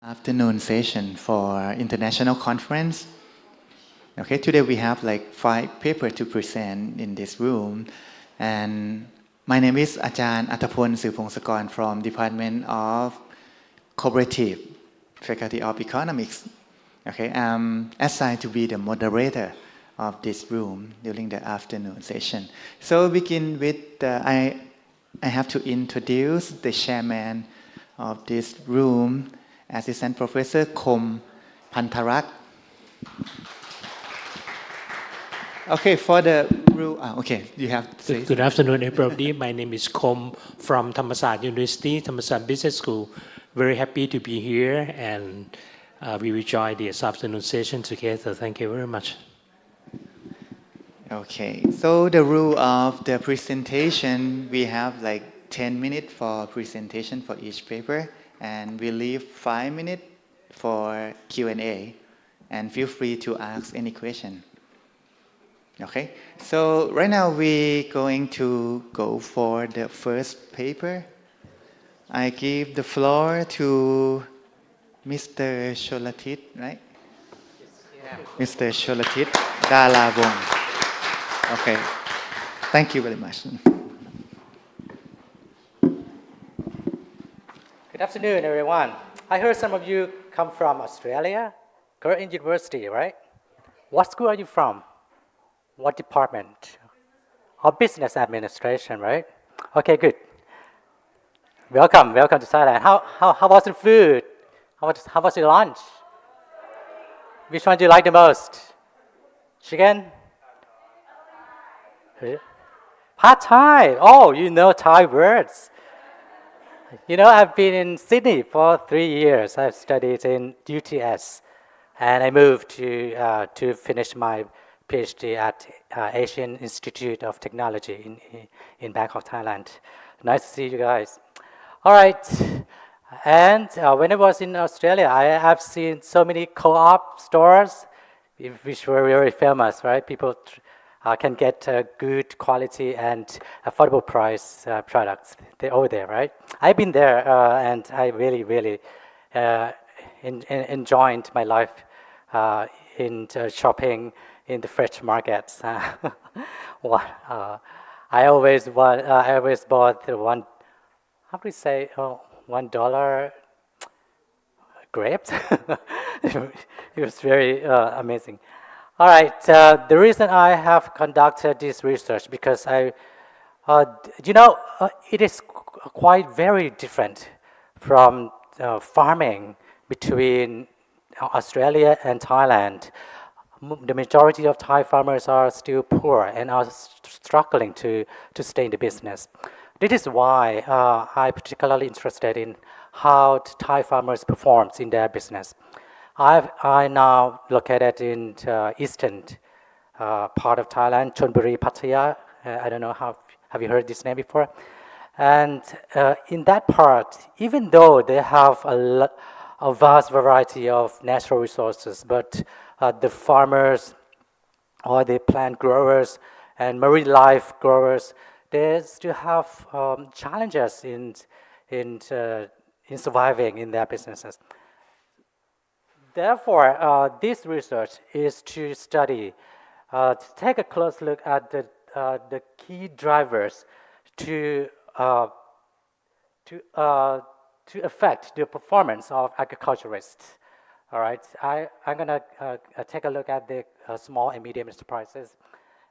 Afternoon session for international conference. Okay, today we have like 5 papers to present in this room, and my name is อาจารย์ อัธพล สืบพงศกร from Department of Cooperative, Faculty of Economics. Okay, I'm assigned to be the moderator of this room during the afternoon session. So begin with I have to introduce the chairman of this room, Assistant Professor Kom Pantarak. Okay, for the rule, okay, you have to say. Good afternoon, everybody. My name is Kom from Thammasat University, Thammasat Business School. Very happy to be here, and we will join this afternoon session together. Thank you very much. Okay, so the rule of the presentation, we have like 10 minutes for presentation for each paper, and we leave 5 minutes for Q&A, and feel free to ask any question. Okay, so right now we're going to go for the first paper. I give the floor to Mr. Sholatit, right? Yes. Mr. Sholatit Dalabong. Okay, thank you very much. Good afternoon, everyone. I heard some of you come from Australia, Curtin University, right? What school are you from? What department? Business administration, right? Okay, good. Welcome to Thailand. How was the food? How was your lunch? Which one do you like the most? Chicken? Pad Thai. Oh, you know Thai words. You know, I've been in Sydney for 3 years. I've studied in UTS, and I moved to finish my PhD at Asian Institute of Technology in Bangkok, Thailand. Nice to see you guys. All right, and when I was in Australia, I have seen so many co-op stores, which were very famous, right? People can get good quality and affordable price products. They're over there, right? I've been there, and I really enjoyed my life in shopping in the fresh markets. I always bought one. How do you say? $1 grapes. It was very amazing. All right. The reason I have conducted this research because it is quite very different from farming between Australia and Thailand. The majority of Thai farmers are still poor and are struggling to stay in the business. This is why I'm particularly interested in how Thai farmers perform in their business. I now located in eastern part of Thailand, Chonburi, Pattaya. I don't know have you heard this name before? And in that part, even though they have a vast variety of natural resources, but the farmers or the plant growers and marine life growers, they still have challenges in surviving in their businesses. Therefore, this research is to study, to take a close look at the key drivers to affect the performance of agriculturists. All right, I'm gonna take a look at the small and medium enterprises,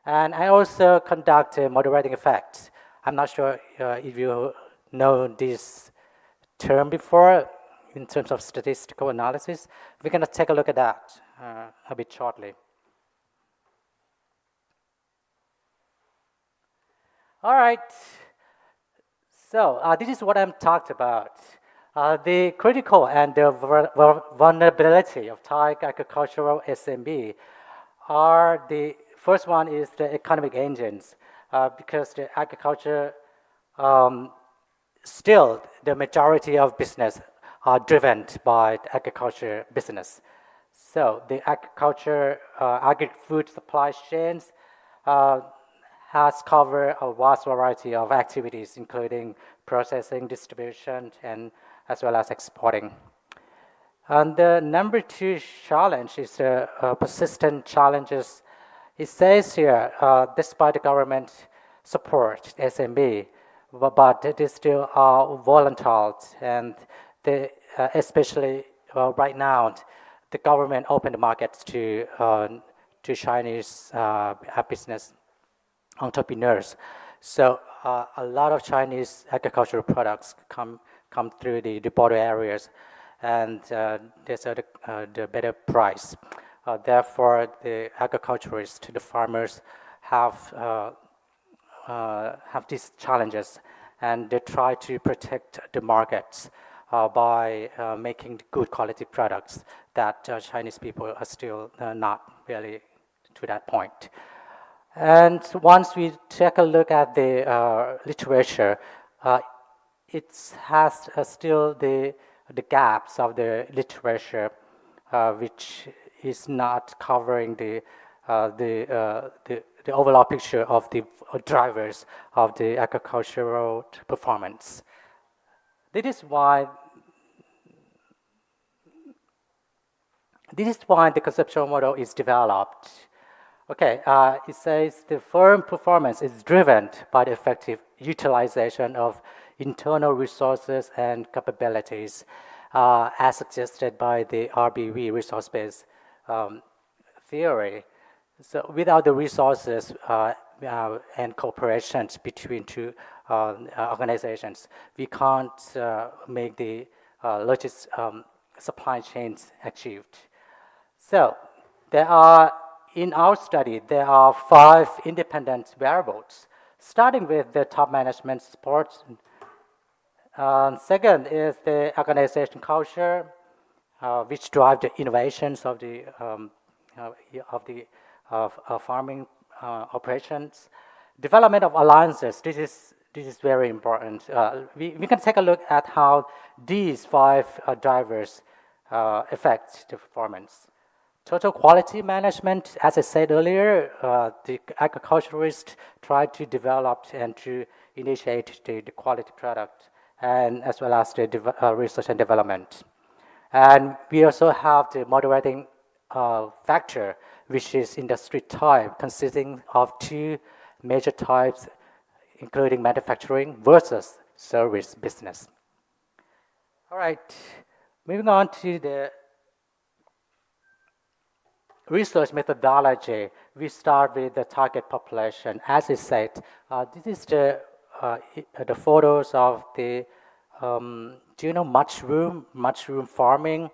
and I also conduct a moderating effect. I'm not sure if you know this term before in terms of statistical analysis. We're gonna take a look at that a bit shortly. All right, so this is what I'm talked about. The critical and the vulnerability of Thai agricultural SMB are the first one is the economic engines, because the agriculture still the majority of business are driven by the agriculture business. So the agriculture, agri-food supply chains has covered a vast variety of activities, including processing, distribution, and as well as exporting. And the number 2 challenge is the persistent challenges. It says here, despite the government support SMB, but it is still volatile, and especially right now, the government opened the markets to Chinese business entrepreneurs. So a lot of Chinese agricultural products come through the border areas, and there's the better price. Therefore, the agriculturists, the farmers, have these challenges, and they try to protect the markets by making good quality products that Chinese people are still not really to that point. And once we take a look at the literature, it has still the gaps of the literature, which is not covering the overall picture of the drivers of the agricultural performance. This is why the conceptual model is developed. Okay, it says the firm performance is driven by the effective utilization of internal resources and capabilities, as suggested by the RBV resource-based theory. So without the resources and cooperation between two organizations, we can't make the supply chains achieved. So in our study, there are 5 independent variables, starting with the top management support. Second is the organization culture, which drive the innovations of the farming operations. Development of alliances. This is very important. We can take a look at how these 5 drivers affect the performance. Total quality management, as I said earlier, the agriculturists try to develop and to initiate the quality product, and as well as the research and development. And we also have the moderating factor, which is industry type, consisting of 2 major types, including manufacturing versus service business. All right, moving on to the research methodology. We start with the target population. As I said, this is the photos of the do you know mushroom farming,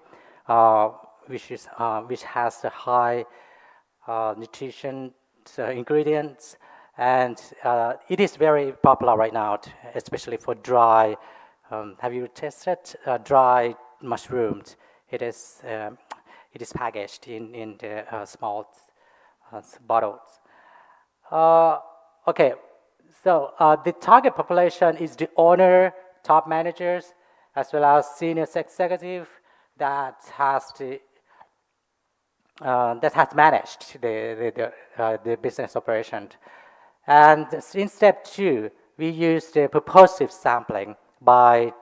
which has the high nutrition ingredients, and it is very popular right now, especially for dry. Have you tasted dry mushrooms? It is packaged in the small bottles. Okay, so the target population is the owner, top managers, as well as senior executive that has managed the business operation. And in step 2, we use the purposive sampling by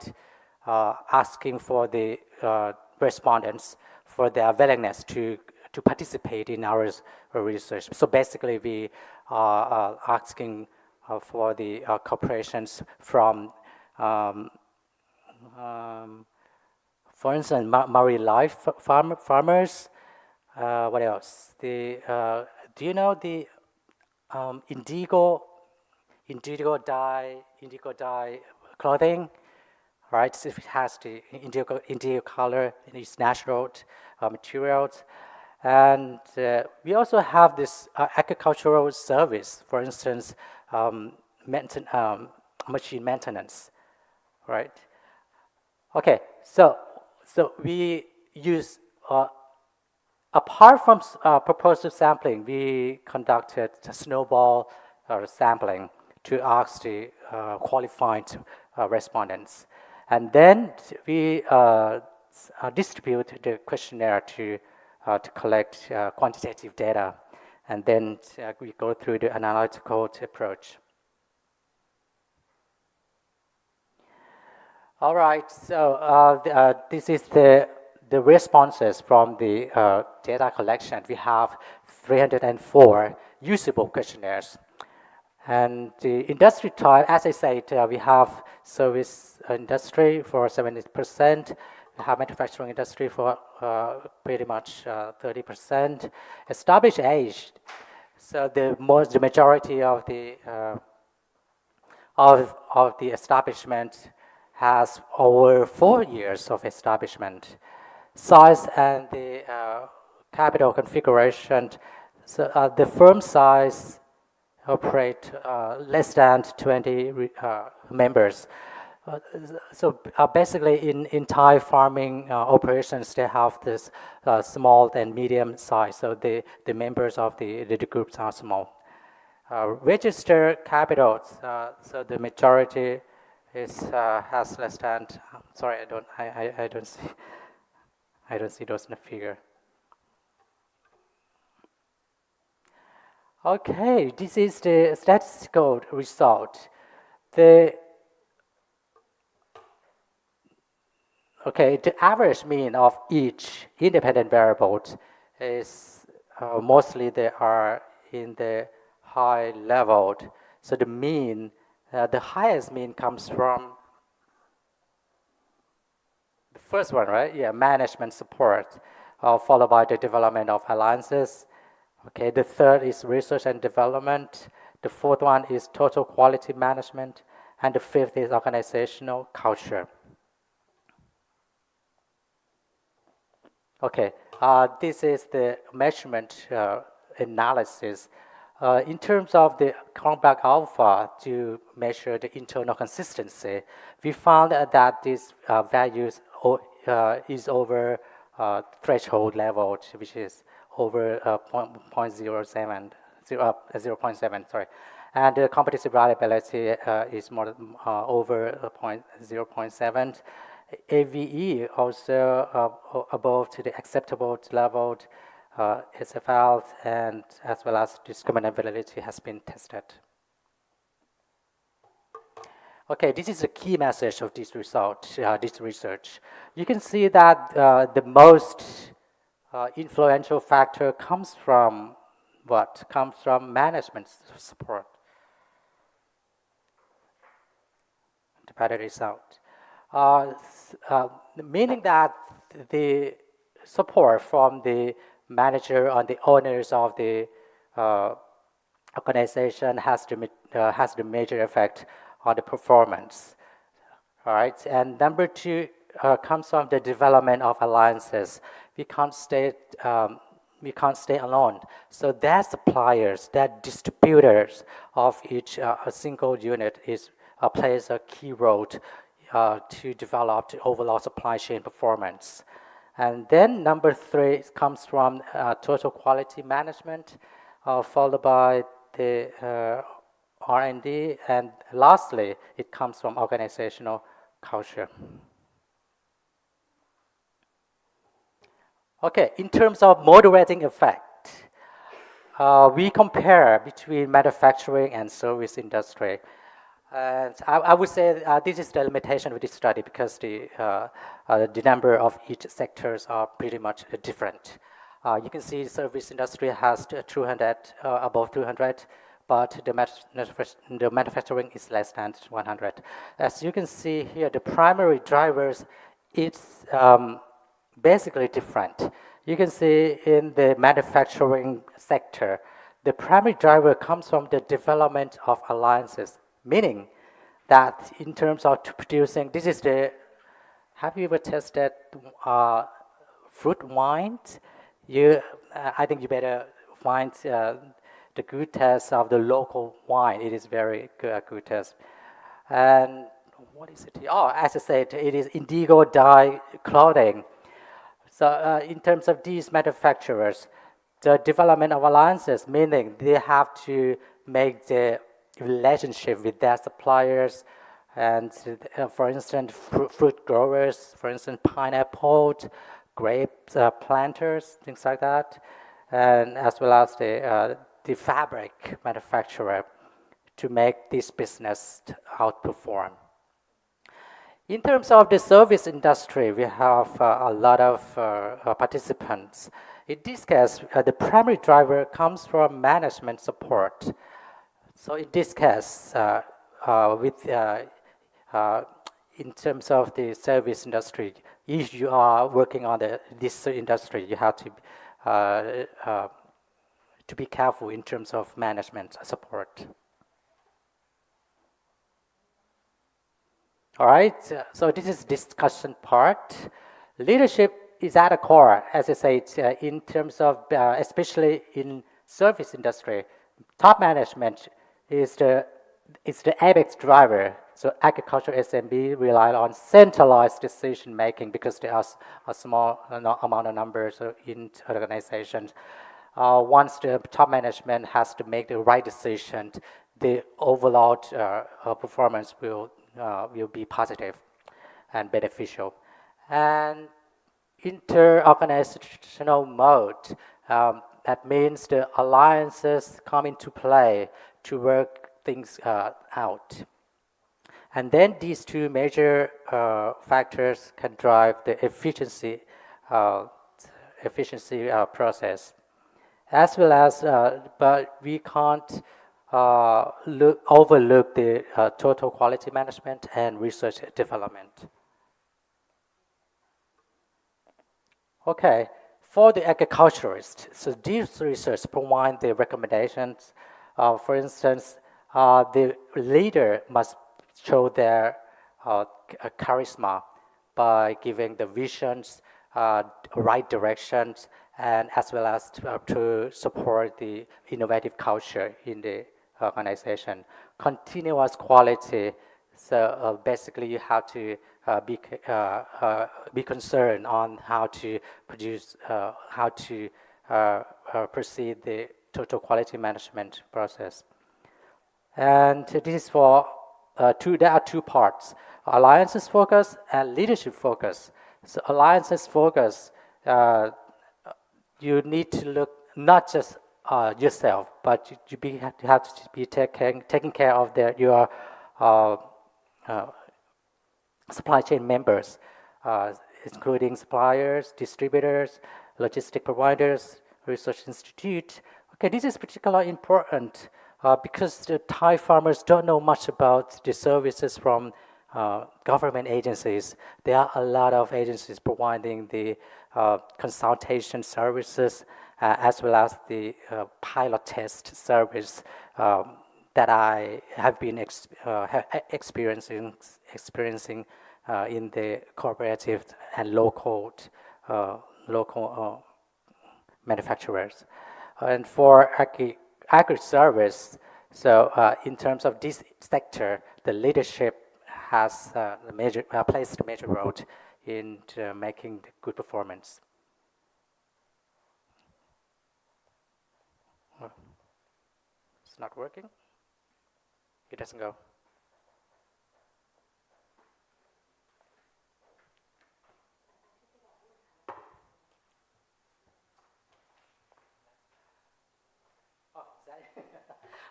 asking for the respondents for their willingness to participate in our research. So basically, we are asking for the corporations from, for instance, marine life farmers. What else? Do you know the indigo dye clothing? Right, so it has the indigo color, and it's natural materials. And we also have this agricultural service, for instance, machine maintenance, right? Okay, so we use, apart from purposive sampling, we conducted snowball sampling to ask the qualified respondents. And then we distribute the questionnaire to collect quantitative data, and then we go through the analytical approach. All right, so this is the the responses from the data collection, we have 304 usable questionnaires. And the industry type, as I said, we have service industry for 70%, we have manufacturing industry for pretty much 30%. Established age, so the majority of the establishment has over 4 years of establishment. Size and the capital configuration, so the firm size operate less than 20 members. So basically in Thai farming operations, they have this small and medium size, so the members of the groups are small. Registered capitals, so the majority is has less than, sorry, I don't see those in the figure. Okay, this is the statistical result. The average mean of each independent variable is mostly they are in the high level. So the mean, the highest mean comes from the first one, right? Yeah, management support, followed by the development of alliances. Okay, the third is research and development. The fourth one is total quality management. And the fifth is organizational culture. Okay, this is the measurement analysis. In terms of the Cronbach alpha to measure the internal consistency, we found that this values is over threshold level, which is over 0.07, 0.7, sorry. And the competitive reliability is more over 0.7. AVE also above to the acceptable level, SFL, and as well as discriminability has been tested. Okay, this is the key message of this result, this research. You can see that the most influential factor comes from what? Comes from management support. The better result. Meaning that the support from the manager or the owners of the organization has the major effect on the performance. All right, and number two comes from the development of alliances. We can't stay alone. So their suppliers, their distributors of each a single unit plays a key role to develop the overall supply chain performance. And then number three comes from total quality management, followed by the R&D, and lastly, it comes from organizational culture. Okay, in terms of moderating effect, we compare between manufacturing and service industry. And I would say this is the limitation of this study because the number of each sectors are pretty much different. You can see the service industry has 200, above 200, but the manufacturing is less than 100. As you can see here, the primary drivers, it's basically different. You can see in the manufacturing sector, the primary driver comes from the development of alliances, meaning that in terms of producing, this is the, have you ever tested fruit wines? I think you better find the good test of the local wine. It is very good test. And what is it? Oh, as I said, it is indigo dye clothing. So in terms of these manufacturers, the development of alliances, meaning they have to make the relationship with their suppliers, and for instance, fruit growers, for instance, pineapple, grapes, planters, things like that, and as well as the fabric manufacturer to make this business outperform. In terms of the service industry, we have a lot of participants. In this case, the primary driver comes from management support. So in this case, in terms of the service industry, if you are working on this industry, you have to be careful in terms of management support. All right, so this is discussion part. Leadership is at the core, as I said, in terms of, especially in service industry, top management is the apex driver. So agriculture SMB rely on centralized decision making because there are a small amount of numbers in organizations. Once the top management has to make the right decision, the overall performance will be positive and beneficial. And inter-organizational mode, that means the alliances come into play to work things out. And then these two major factors can drive the efficiency process, as well as, but we can't overlook the total quality management and research development. Okay, for the agriculturists, so these research provide the recommendations. For instance, the leader must show their charisma by giving the visions, right directions, and as well as to support the innovative culture in the organization. Continuous quality, so basically you have to be concerned on how to produce, how to proceed the total quality management process. And this is for there are two parts: alliances focus and leadership focus. So alliances focus, you need to look not just yourself, but you have to be taking care of your supply chain members, including suppliers, distributors, logistic providers, research institute. Okay, this is particularly important because the Thai farmers don't know much about the services from government agencies. There are a lot of agencies providing the consultation services as well as the pilot test service that I have been experiencing in the cooperative and local manufacturers. And for agri-service, so in terms of this sector, the leadership has plays a major role in making the good performance. It's not working. It doesn't go.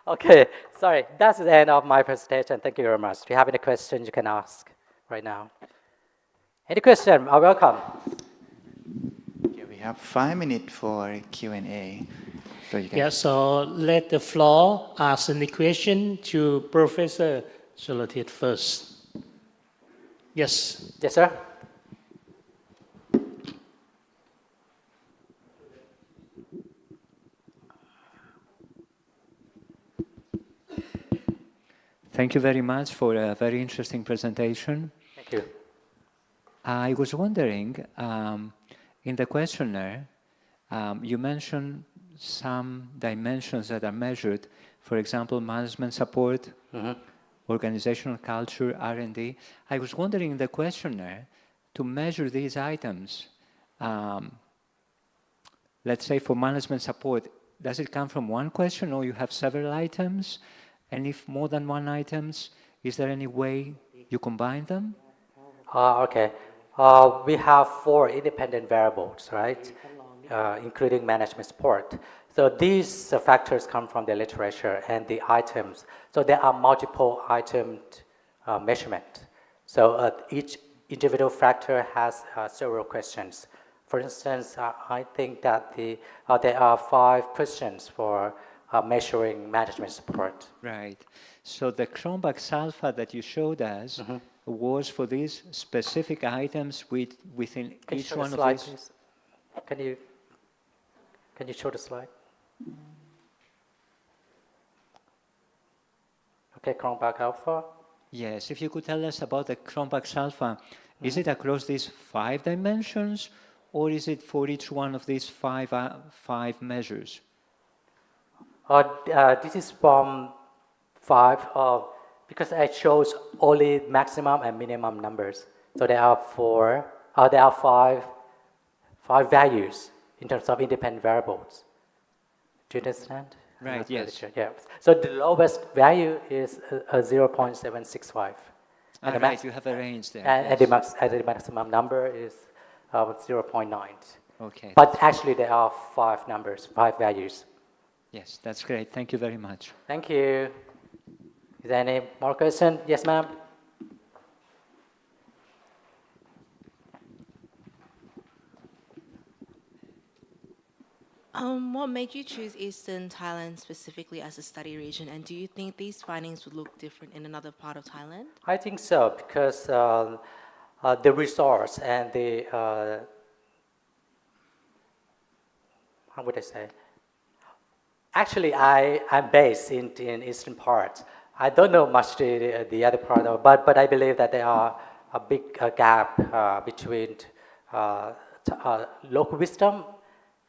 Okay, sorry, that's the end of my presentation. Thank you very much. If you have any questions, you can ask right now. Any question? Are welcome. Okay, we have 5 minutes for Q&A. So you can Yeah, so let the floor ask any question to Professor Solatit first. Yes. Yes, sir. Thank you very much for a very interesting presentation. Thank you. I was wondering, in the questionnaire, you mentioned some dimensions that are measured, for example, management support, organizational culture, R&D. I was wondering in the questionnaire, to measure these items, let's say for management support, does it come from one question or you have several items? And if more than one items, is there any way you combine them? Okay. We have 4 independent variables, right? Including management support. So these factors come from the literature and the items. So there are multiple item measurement. So each individual factor has several questions. For instance, I think that there are 5 questions for measuring management support. Right. So the Chromebox alpha that you showed us was for these specific items within Can you each show the one of slide, these. please? Can you show the slide? Okay, Chromebox alpha. Yes, if you could tell us about the Chromebox alpha, is it across these 5 dimensions, or is it for each one of these five measures? This is from 5, because it shows only maximum and minimum numbers. So there are 5 values in terms of independent variables. Do you understand? I'm Right, not really yes. sure. Yeah. So the lowest value is 0.765. Right, you have a range there. And Yes. the maximum number is 0.9. Okay. But actually there are 5 numbers, 5 values. Yes, that's great. Thank you very much. Thank you. Is there any more question? Yes, ma'am. What made you choose Eastern Thailand specifically as a study region, and do you think these findings would look different in another part of Thailand? I think so because the resource and the how would I say? Actually, I'm based in eastern part. I don't know much the other part of, but I believe that there are a big gap between local wisdom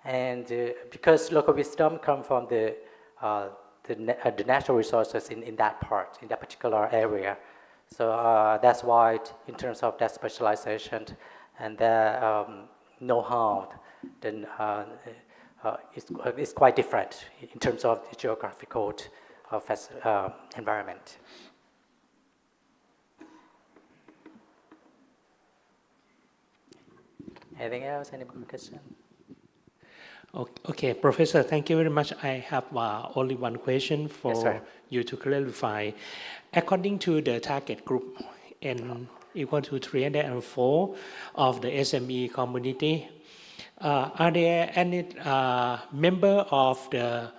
and because local wisdom come from the natural resources in that part, in that particular area. So that's why, in terms of that specialization and the know-how, then it's quite different in terms of the geographical environment. Anything else? Any more question? Okay, Professor, thank you very much. I have only one question for sir. you to clarify. According to the target group N equal to 304 of the SME community, are there any member of the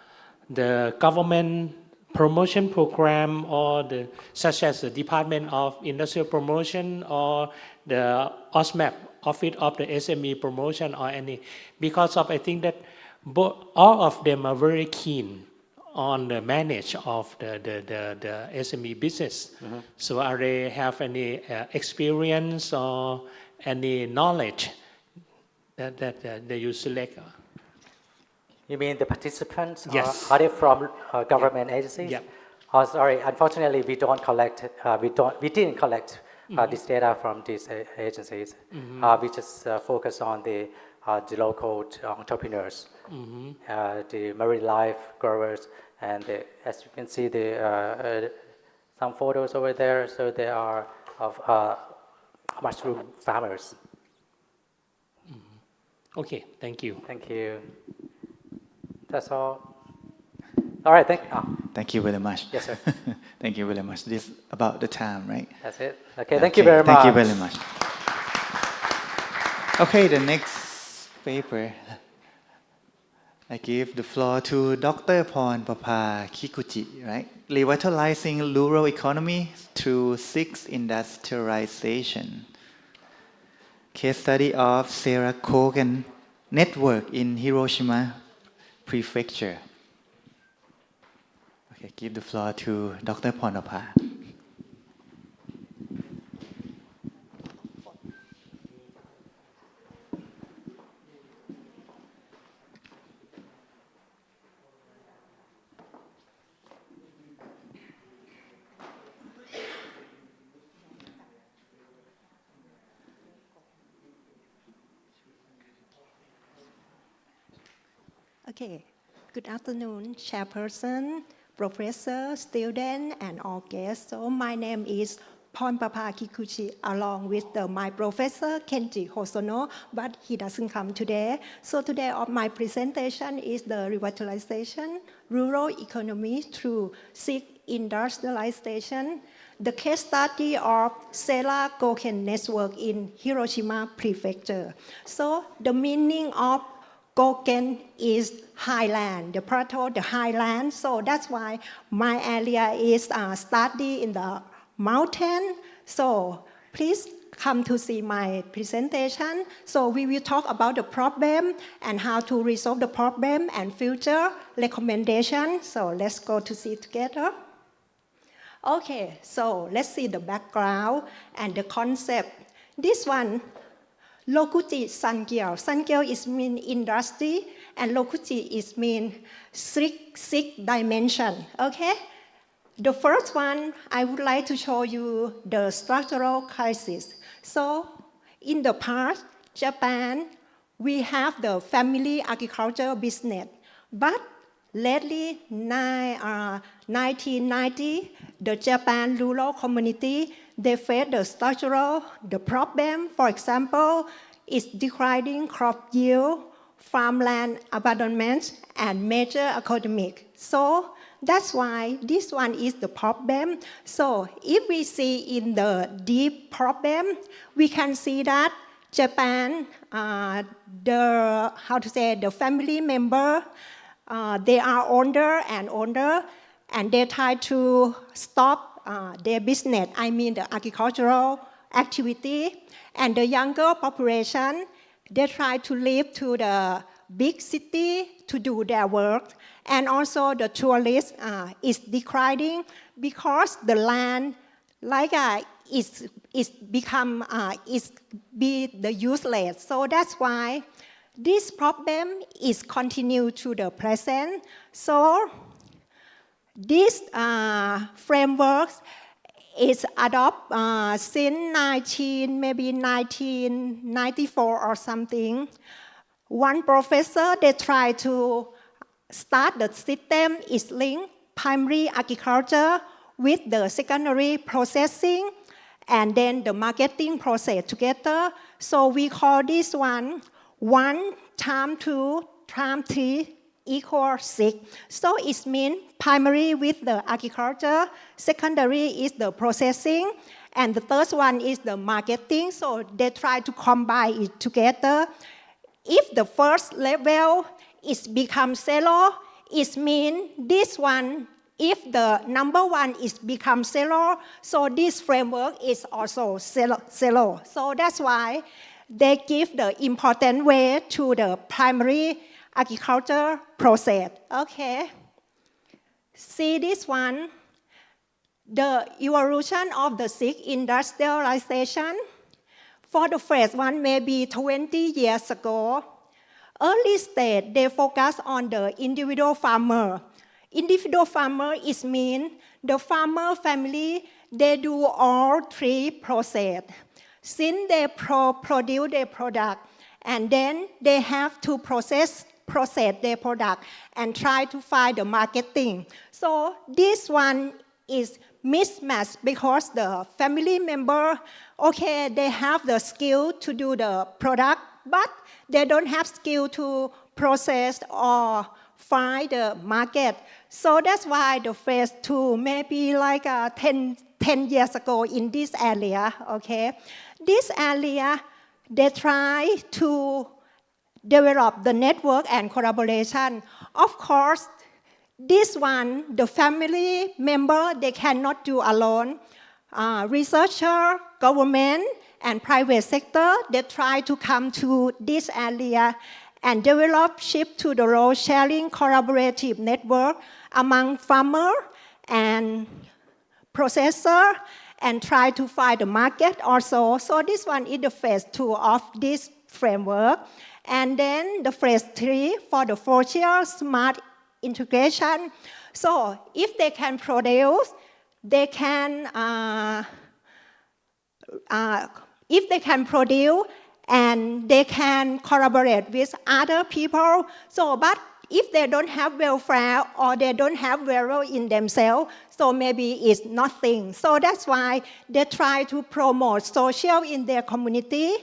government promotion program or such as the Department of Industrial Promotion or the OSMAP, Office of the SME Promotion or any? Because I think that all of them are very keen on the manage of the SME business. So are they have any experience or any knowledge that you select? You mean the participants? Yes. Are they from government agencies? Yeah. Oh, sorry. Unfortunately, we didn't collect this data from these agencies. We just focus on the local entrepreneurs, the marine life growers, and as you can see, some photos over there. So they are of mushroom farmers. Okay, thank you. Thank you. That's all. All right, Thank you very much. Yes, sir. Thank you very much. This about the time, right? That's it. Okay, thank you very much. Thank you very much. Okay, the next paper. I give the floor to Dr. Porn Papa Kikuchi, right? Revitalizing rural economy through 6 industrialization. Case study of Sarah Kogan network in Hiroshima Prefecture. Okay, give the floor to Dr. Porn Papa. Okay. Good afternoon, Chairperson, Professor, student, and all guests. So my name is Ponpapa Kikuchi along with my professor Kenji Hosono, but he doesn't come today. So today of my presentation is the revitalization rural economy through SIG industrialization, the case study of Sela Goken Network in Hiroshima Prefecture. So the meaning of Goken is highland, the plateau, the highland. So that's why my area is study in the mountain. So please come to see my presentation. So we will talk about the problem and how to resolve the problem and future recommendation. So let's go to see together. Okay, so let's see the background and the concept. This one, Lokuchi Sangyeo. Sangyeo is mean industry, and Lokuchi is mean six dimension, okay? The first one, I would like to show you the structural crisis. So in the past, Japan, we have the family agriculture business, but lately, 1990, the Japan rural community, they face the structural, the problem, for example, is declining crop yield, farmland abandonment, and major academic. So that's why this one is the problem. So if we see in the deep problem, we can see that Japan, the family member, they are older, and they try to stop their business, I mean the agricultural activity. And the younger population, they try to live to the big city to do their work. And also the tourist is declining because the land is the useless. So that's why this problem is continued to the present. So this framework is adopted since 1994 or something. One professor, they try to start the system is link primary agriculture with the secondary processing and then the marketing process together. So we call this one 1 times 2 times 3 equals 6. So it means primary with the agriculture, secondary is the processing, and the third one is the marketing. So they try to combine it together. If the first level is become zero, it means this one, if the number one is become zero, so this framework is also zero. So that's why they give the important way to the primary agriculture process. Okay. See this one, the evolution of the SIG industrialization. For the first one, maybe 20 years ago, early stage, they focus on the individual farmer. Individual farmer is mean the farmer family, they do all three process. Since they produce their product, and then they have to process their product and try to find the marketing. So this one is mismatched because the family member, okay, they have the skill to do the product, but they don't have skill to process or find the market. So that's why the phase 2, maybe like 10 years ago in this area, okay. This area, they try to develop the network and collaboration. Of course, this one, the family member, they cannot do alone. Researcher, government, and private sector, they try to come to this area and develop shift to the role sharing collaborative network among farmer and processor and try to find the market also. So this one is the phase 2 of this framework. And then the phase 3 for the social smart integration. So if they can produce, they can, if they can produce and they can collaborate with other people. So, but if they don't have welfare or they don't have value in themselves, so maybe it's nothing. So that's why they try to promote social in their community.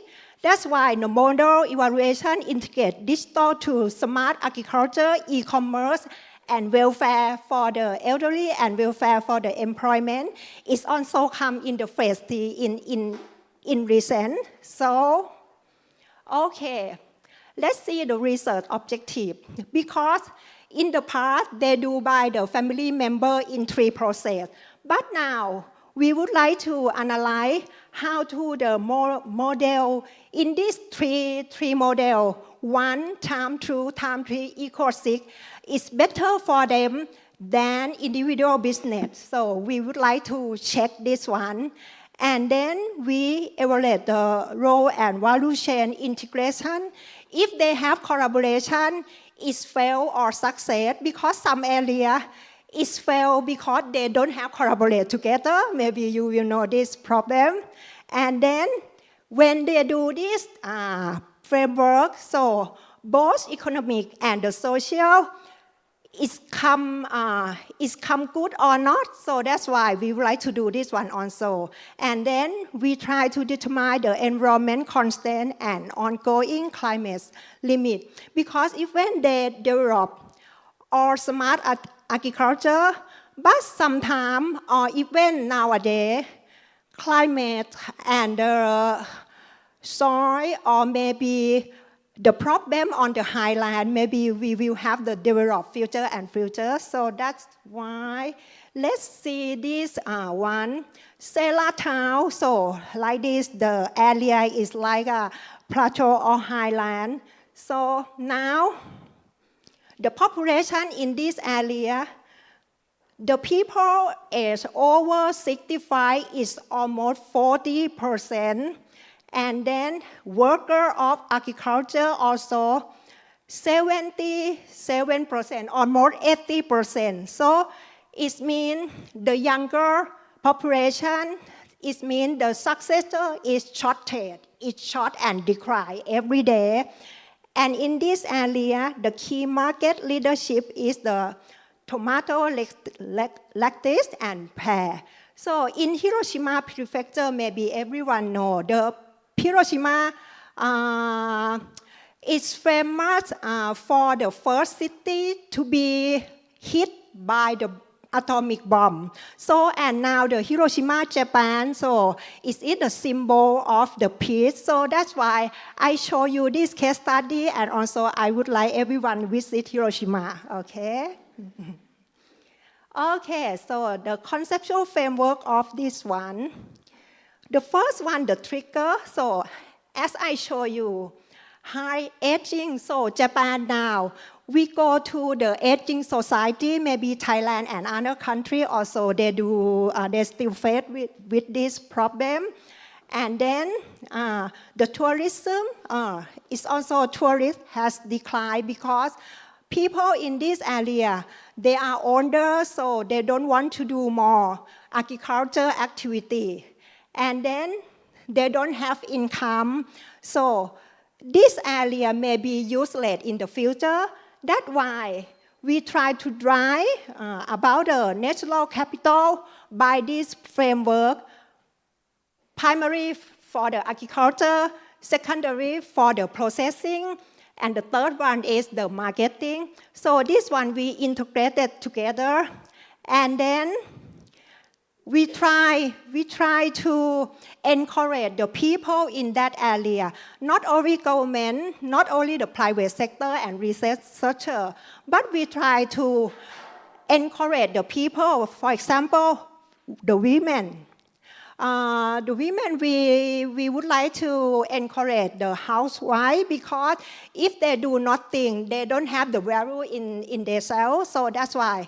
That's why the model evaluation integrates digital to smart agriculture, e-commerce, and welfare for the elderly and welfare for the employment. It's also come in the phase 3 in recent. So, okay, let's see the research objective. Because in the past, they do by the family member in 3 process. But now, we would like to analyze how to the model in this three model, 1 times 2 times 3 equals 6, is better for them than individual business. So we would like to check this one. And then we evaluate the role and value chain integration. If they have collaboration, is fail or success, because some area is fail because they don't have collaborate together. Maybe you will know this problem. And then when they do this framework, so both economic and the social is come good or not. So that's why we would like to do this one also. And then we try to determine the environment constant and ongoing climate limit. Because if when they develop or smart agriculture, but sometimes or even nowadays, climate and the soil or maybe the problem on the highland, maybe we will have the developed future and future. So that's why let's see this one. Sela town, so like this, the area is like a plateau or highland. So now the population in this area, the people age over 65 is almost 40%. And then worker of agriculture also 77%, almost 80%. So it means the younger population, it means the successor is shortage, it's short and decline every day. And in this area, the key market leadership is the tomato, lettuce, and pear. So in Hiroshima Prefecture, maybe everyone know the Hiroshima is famous for the first city to be hit by the atomic bomb. So, and now the Hiroshima, Japan, so is it a symbol of the peace? So that's why I show you this case study, and also I would like everyone visit Hiroshima, okay? Okay, so the conceptual framework of this one. The first one, the trigger. So as I show you, high aging. So Japan now, we go to the aging society, maybe Thailand and other countries also, they still face with this problem. And then the tourism is also tourist has declined because people in this area, they are older, so they don't want to do more agriculture activity. And then they don't have income. So this area may be useless in the future. That's why we try to drive about the natural capital by this framework. Primary for the agriculture, secondary for the processing, and the third one is the marketing. So this one we integrated together. And then we try to encourage the people in that area, not only government, not only the private sector and researcher, but we try to encourage the people, for example, the women. We would like to encourage the housewife because if they do nothing, they don't have the value in themselves. So that's why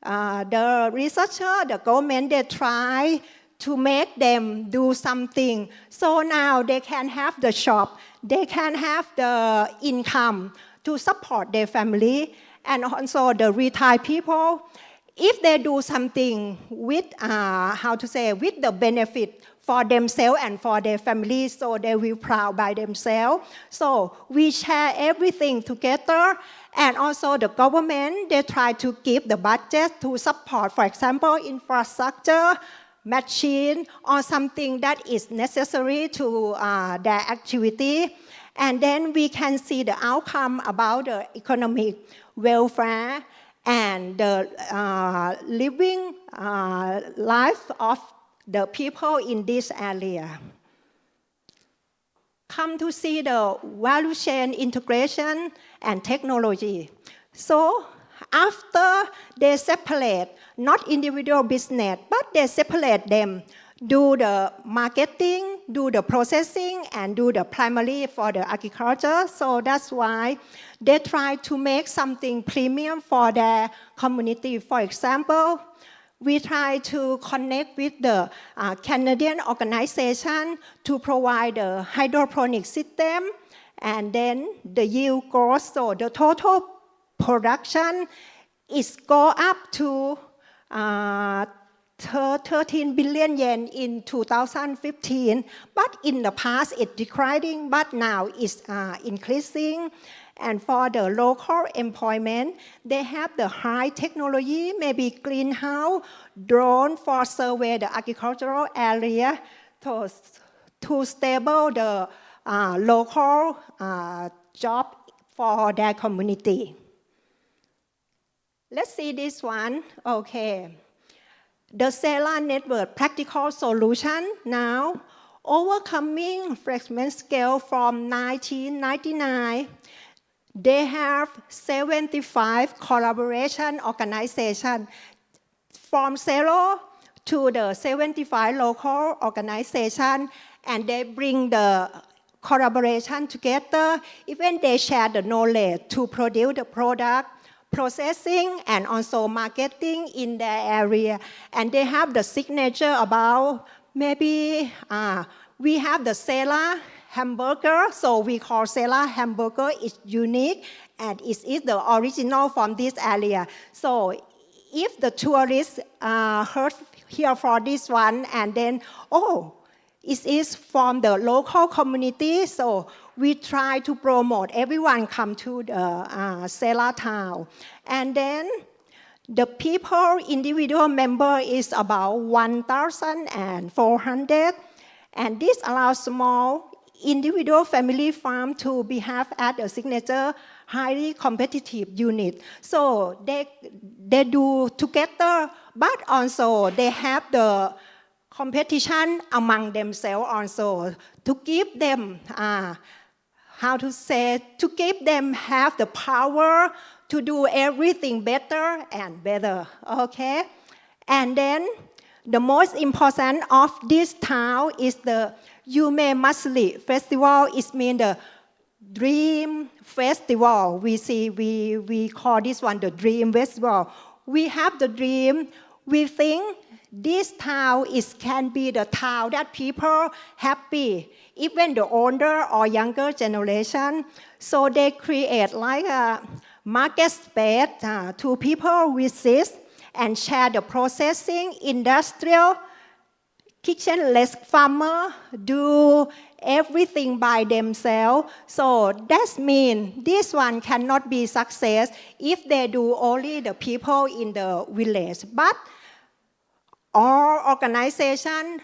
the researcher, the government, they try to make them do something. So now they can have the shop, they can have the income to support their family, and also the retired people. If they do something with, with the benefit for themselves and for their family, so they will proud by themselves. So we share everything together, And also the government, they try to give the budget to support, for example, infrastructure, machine, or something that is necessary to their activity. And then we can see the outcome about the economic welfare and the living life of the people in this area. Come to see the value chain integration and technology. So after they separate, not individual business, but they separate them, do the marketing, do the processing, and do the primary for the agriculture. So that's why they try to make something premium for their community. For example, we try to connect with the Canadian organization to provide the hydroponic system, and then the yield grows. So the total production is go up to 13 billion yen in 2015, but in the past it's declining, but now it's increasing. And for the local employment, they have the high technology, maybe greenhouse, drone for survey the agricultural area to stable the local job for their community. Let's see this one. Okay. The SELA network practical solution now, overcoming fragment scale from 1999. They have 75 collaboration organizations from 0 to the 75 local organizations, and they bring the collaboration together. Even they share the knowledge to produce the product, processing, and also marketing in their area. And they have the signature about maybe we have the SELA hamburger, so we call SELA hamburger. It's unique and it is the original from this area. So if the tourists heard here for this one and then, oh, it is from the local community, so we try to promote everyone come to the SELA town. And then the people, individual member is about 1,400, and this allows small individual family farm to be have at a signature highly competitive unit. So they do together, but also they have the competition among themselves also to give them, to give them have the power to do everything better and better, okay? And then the most important of this town is the Yume Masuri Festival. It means the Dream Festival. We call this one the Dream Festival. We have the dream. We think this town can be the town that people happy, even the older or younger generation. So they create like a market space to people visit and share the processing, industrial, kitchenless farmer do everything by themselves. So that means this one cannot be success if they do only the people in the village. But all organization,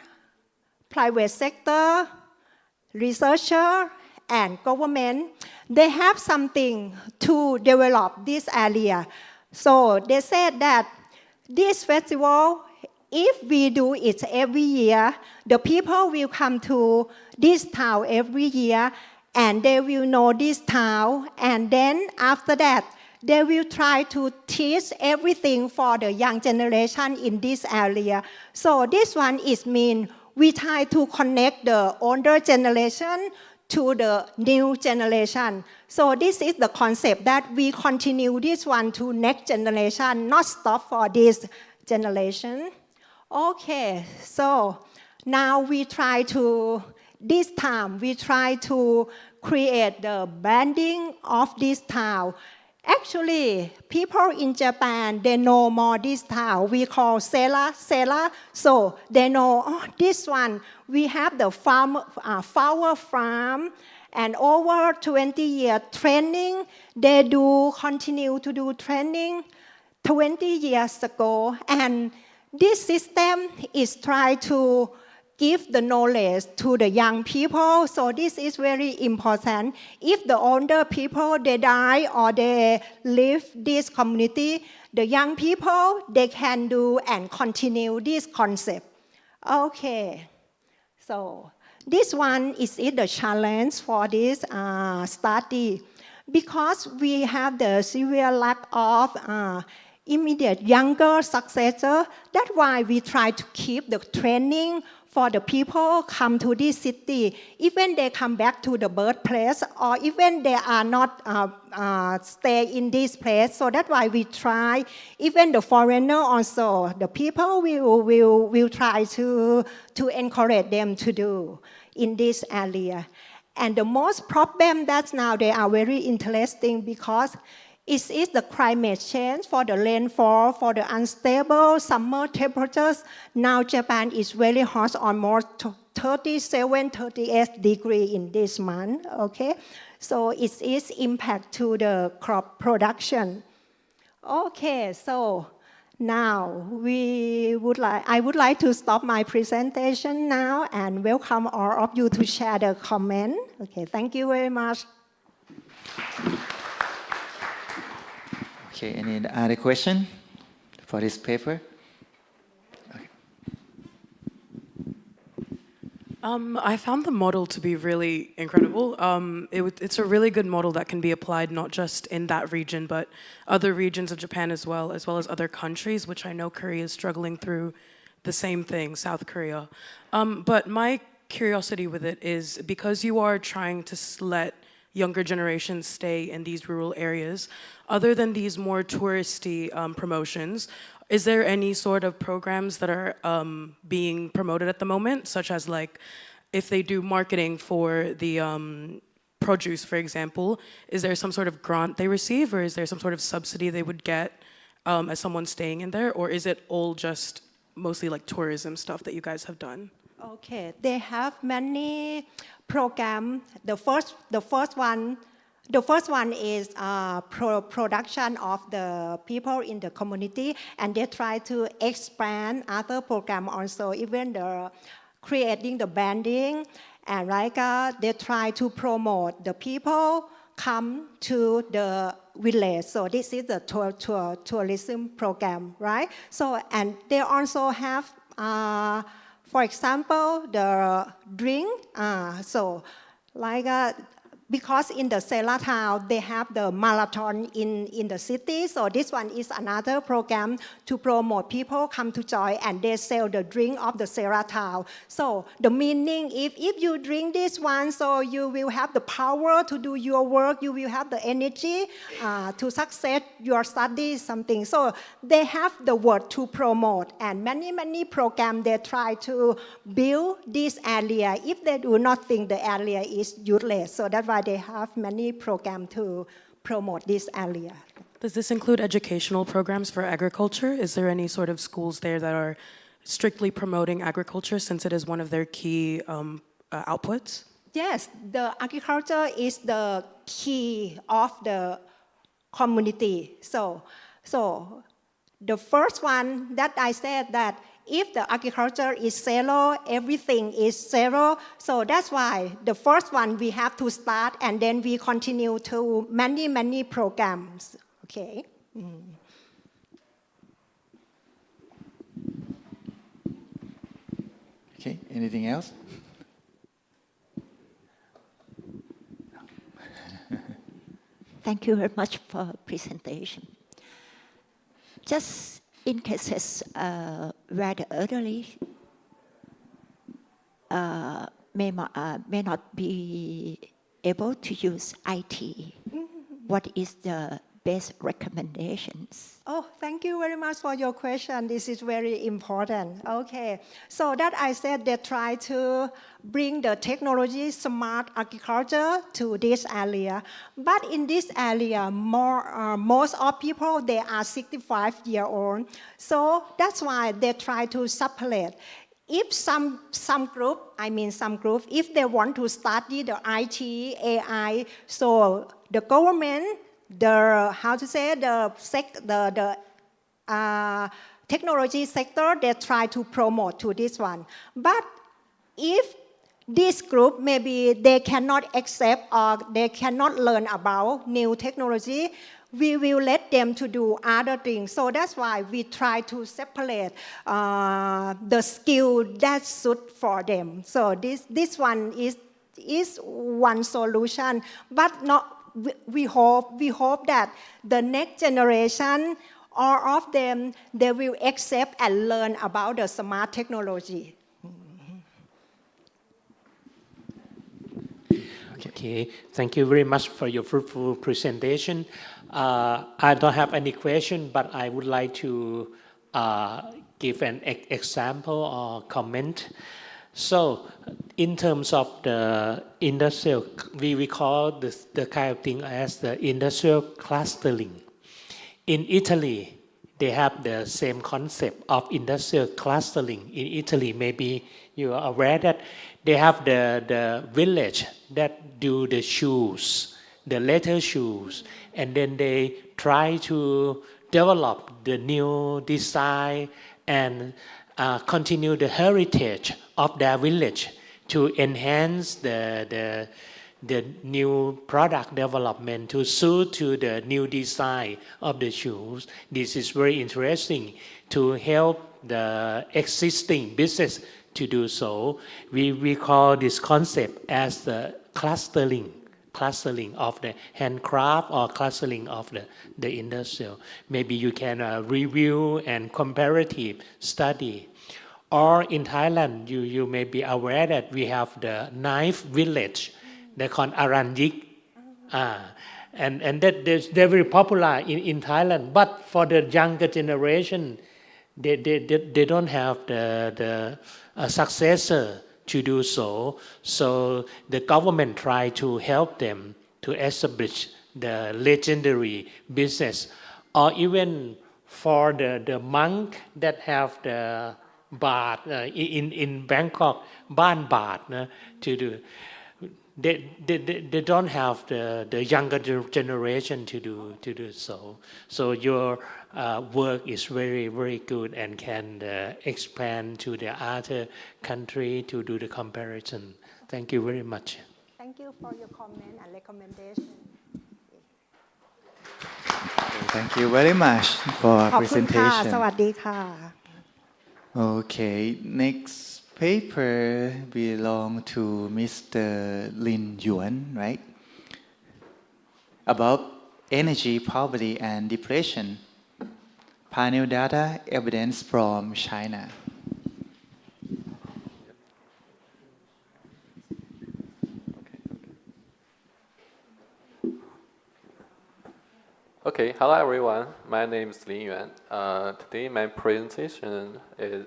private sector, researcher, and government, they have something to develop this area. So they said that this festival, if we do it every year, the people will come to this town every year and they will know this town. And then after that, they will try to teach everything for the young generation in this area. So this one is mean we try to connect the older generation to the new generation. So this is the concept that we continue this one to next generation, not stop for this generation. Okay, so now this time we try to create the branding of this town. Actually, people in Japan, they know more this town. We call SELA. So they know, oh, this one, we have the flower farm, And over 20 year training, they do continue to do training 20 years ago. And this system is trying to give the knowledge to the young people. So this is very important. If the older people, they die or they leave this community, the young people, they can do and continue this concept. Okay, so this one is the challenge for this study. Because we have the severe lack of immediate younger successor, that's why we try to keep the training for the people come to this city, even they come back to the birthplace, or even they are not stay in this place. So that's why we try, even the foreigner also, the people will try to encourage them to do in this area. And the most problem that now they are very interesting because it is the climate change for the rainfall, for the unstable summer temperatures. Now Japan is very hot, almost 37, 38 degrees in this month, okay? So it is impact to the crop production. Okay, so now I would like to stop my presentation now and welcome all of you to share the comment. Okay, thank you very much. Okay, any other question for this paper? Okay. I found the model to be really incredible. It's a really good model that can be applied not just in that region, but other regions of Japan as well as other countries, which I know Korea is struggling through the same thing, South Korea. But my curiosity with it is because you are trying to let younger generations stay in these rural areas, other than these more touristy promotions, is there any sort of programs that are being promoted at the moment, such as like if they do marketing for the produce, for example, is there some sort of grant they receive, or is there some sort of subsidy they would get as someone staying in there, or is it all just mostly like tourism stuff that you guys have done? Okay, they have many programs. The first one is production of the people in the community, and they try to expand other programs also, even the creating the branding, and they try to promote the people come to the village. So this is the tourism program, right? So, and they also have for example, the drink, because in the Sela town, they have the marathon in the city. So this one is another program to promote people come to join and they sell the drink of the Sela town. So the meaning, if you drink this one, so you will have the power to do your work, you will have the energy to succeed your studies, something. So they have the word to promote, and many programs they try to build this area if they do not think the area is useless. So that's why they have many programs to promote this area. Does this include educational programs for agriculture? Is there any sort of schools there that are strictly promoting agriculture since it is one of their key outputs? Yes, the agriculture is the key of the community. So the first one that I said that if the agriculture is zero, everything is zero. So that's why the first one we have to start, and then we continue to many programs. Okay. Okay, anything else? Thank you very much for presentation. Just in cases where the elderly may not be able to use IT, what is the best recommendations? Oh, thank you very much for your question. This is very important. Okay, so that I said they try to bring the technology smart agriculture to this area. But in this area, most of people, they are 65 years old. So that's why they try to separate. if some group, if they want to study the IT, AI, so the government, technology sector, they try to promote to this one. But if this group, maybe they cannot accept or they cannot learn about new technology, we will let them to do other things. So that's why we try to separate the skill that suit for them. So this one is one solution. But we hope that the next generation, all of them, they will accept and learn about the smart technology. Okay, thank you very much for your fruitful presentation. I don't have any question, but I would like to give an example or comment. So, in terms of the industrial, we call the kind of thing as the industrial clustering. In Italy, they have the same concept of industrial clustering. In Italy, maybe you are aware that they have the village that do the shoes, the leather shoes, and then they try to develop the new design and continue the heritage of their village to enhance the new product development to suit to the new design of the shoes. This is very interesting to help the existing business to do so. We call this concept as the clustering of the handcraft or clustering of the industrial. Maybe you can review and comparative study. Or in Thailand, you may be aware that we have the knife village. They call Aranjik. And they're very popular in Thailand. But for the younger generation, they don't have the successor to do so. So the government try to help them to establish the legendary business. Or even for the monk that have the bath in Bangkok, Ban Bath to do. They don't have the younger generation to do so. So your work is very, very good and can expand to the other country to do the comparison. Thank you very much. Thank you for your comment and recommendation. Thank you very much for ขอบคุณค่ะ presentation. สวัสดีค่ะ Okay, next paper belong to Mr. Lin Yuan, right? About energy poverty and depression. Panel data evidence from China. Okay, hello everyone. My name is Lin Yuan. Today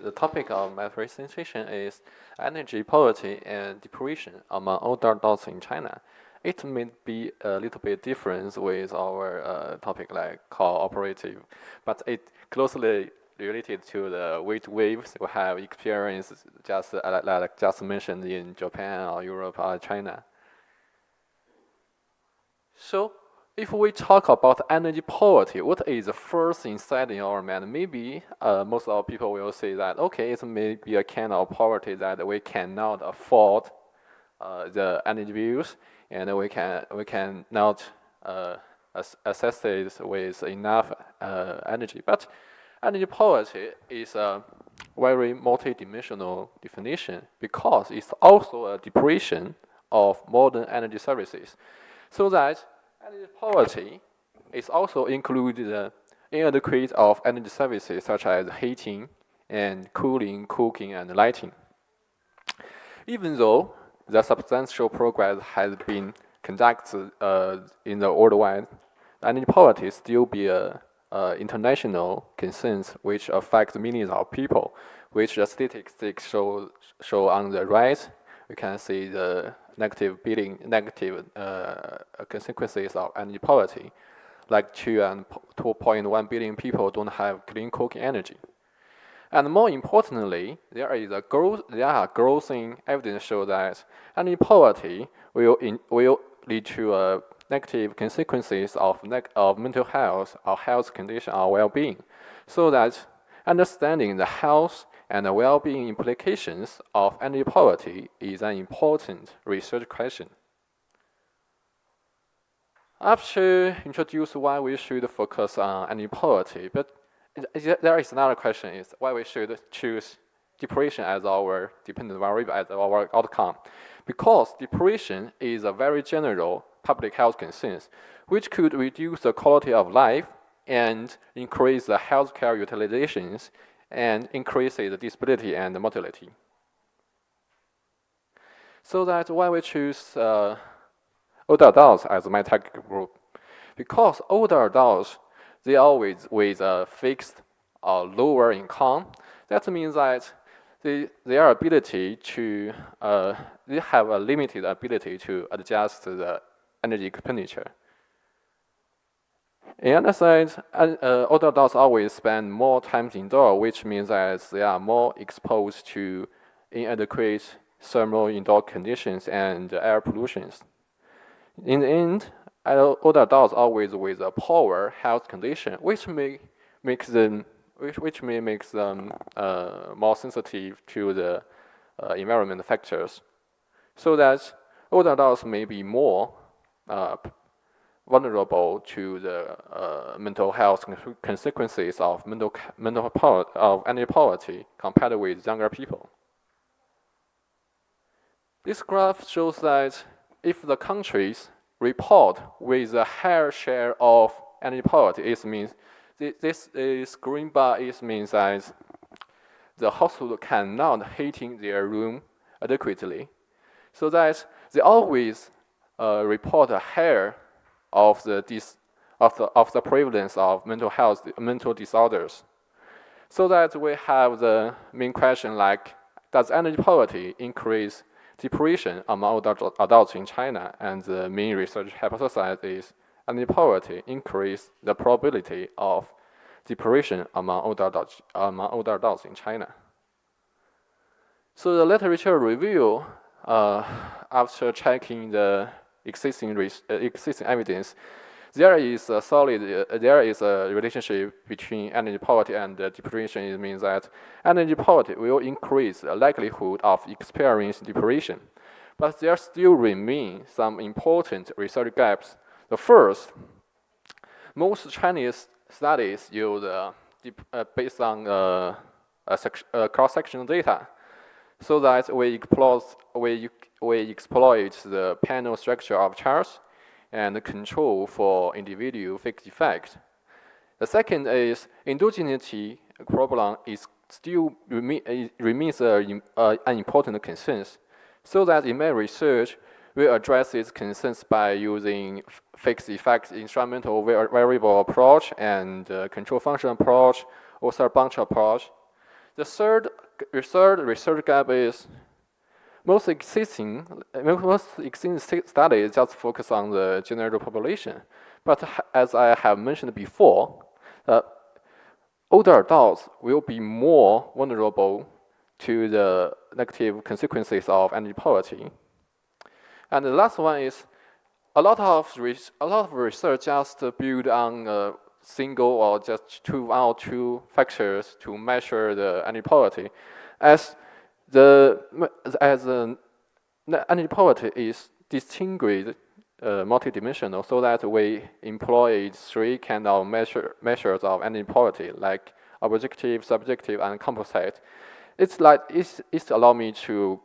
the topic of my presentation is energy poverty and depression among older adults in China. It may be a little bit different with our topic like cooperative, but it closely related to the weight waves we have experienced just mentioned in Japan or Europe or China. So, if we talk about energy poverty, what is the first inside in our mind? Maybe most of people will say that, okay, it may be a kind of poverty that we cannot afford the energy bills, and we cannot assess it with enough energy. But energy poverty is a very multidimensional definition because it's also a depression of modern energy services. So that energy poverty is also included the inadequate of energy services such as heating and cooling, cooking, and lighting. Even though the substantial progress has been conducted in the worldwide, energy poverty still be a international concern which affects millions of people, which the statistics show on the right. We can see the negative consequences of energy poverty, like 2 and 2.1 billion people don't have clean cooking energy. And more importantly, there are growing evidence show that energy poverty will lead to negative consequences of mental health or health condition or well-being. So that understanding the health and the well-being implications of energy poverty is an important research question. After introduce why we should focus on energy poverty, but there is another question: is why we should choose depression as our dependent variable as our outcome? Because depression is a very general public health concern, which could reduce the quality of life and increase the healthcare utilizations and increase the disability and the mortality. So that's why we choose older adults as my target group. Because older adults, they always with a fixed or lower income. That means that their ability to, they have a limited ability to adjust the energy expenditure. On the other side, older adults always spend more time indoors, which means that they are more exposed to inadequate thermal indoor conditions and air pollutions. In the end, older adults always with a poor health condition, which may make them more sensitive to the environment factors, so that older adults may be more vulnerable to the mental health consequences of energy poverty compared with younger people. This graph shows that if the countries report with a higher share of energy poverty, it means this green bar means that the household cannot heating their room adequately, so that they always report a higher of the prevalence of mental disorders. So that we have the main question like, does energy poverty increase depression among adults in China? And the main research hypothesis is energy poverty increase the probability of depression among older adults in China. So the literature review, after checking the existing evidence, there is a relationship between energy poverty and depression. It means that energy poverty will increase the likelihood of experiencing depression, but there still remain some important research gaps. The first, most Chinese studies use based on cross-sectional data, so that we exploit the panel structure of charts and the control for individual fixed effect. The second is endogeneity problem is still remains an important concern, so that in my research we address these concerns by using fixed effects instrumental variable approach and control function approach, also bunch approach. The third research gap is most existing studies just focus on the general population. But as I have mentioned before, older adults will be more vulnerable to the negative consequences of energy poverty. And the last one is a lot of research just build on a single or just one or two factors to measure the energy poverty, as energy poverty is distinguished multidimensional, so that we employ three kind of measures of energy poverty, like objective, subjective, and composite. It's allow me to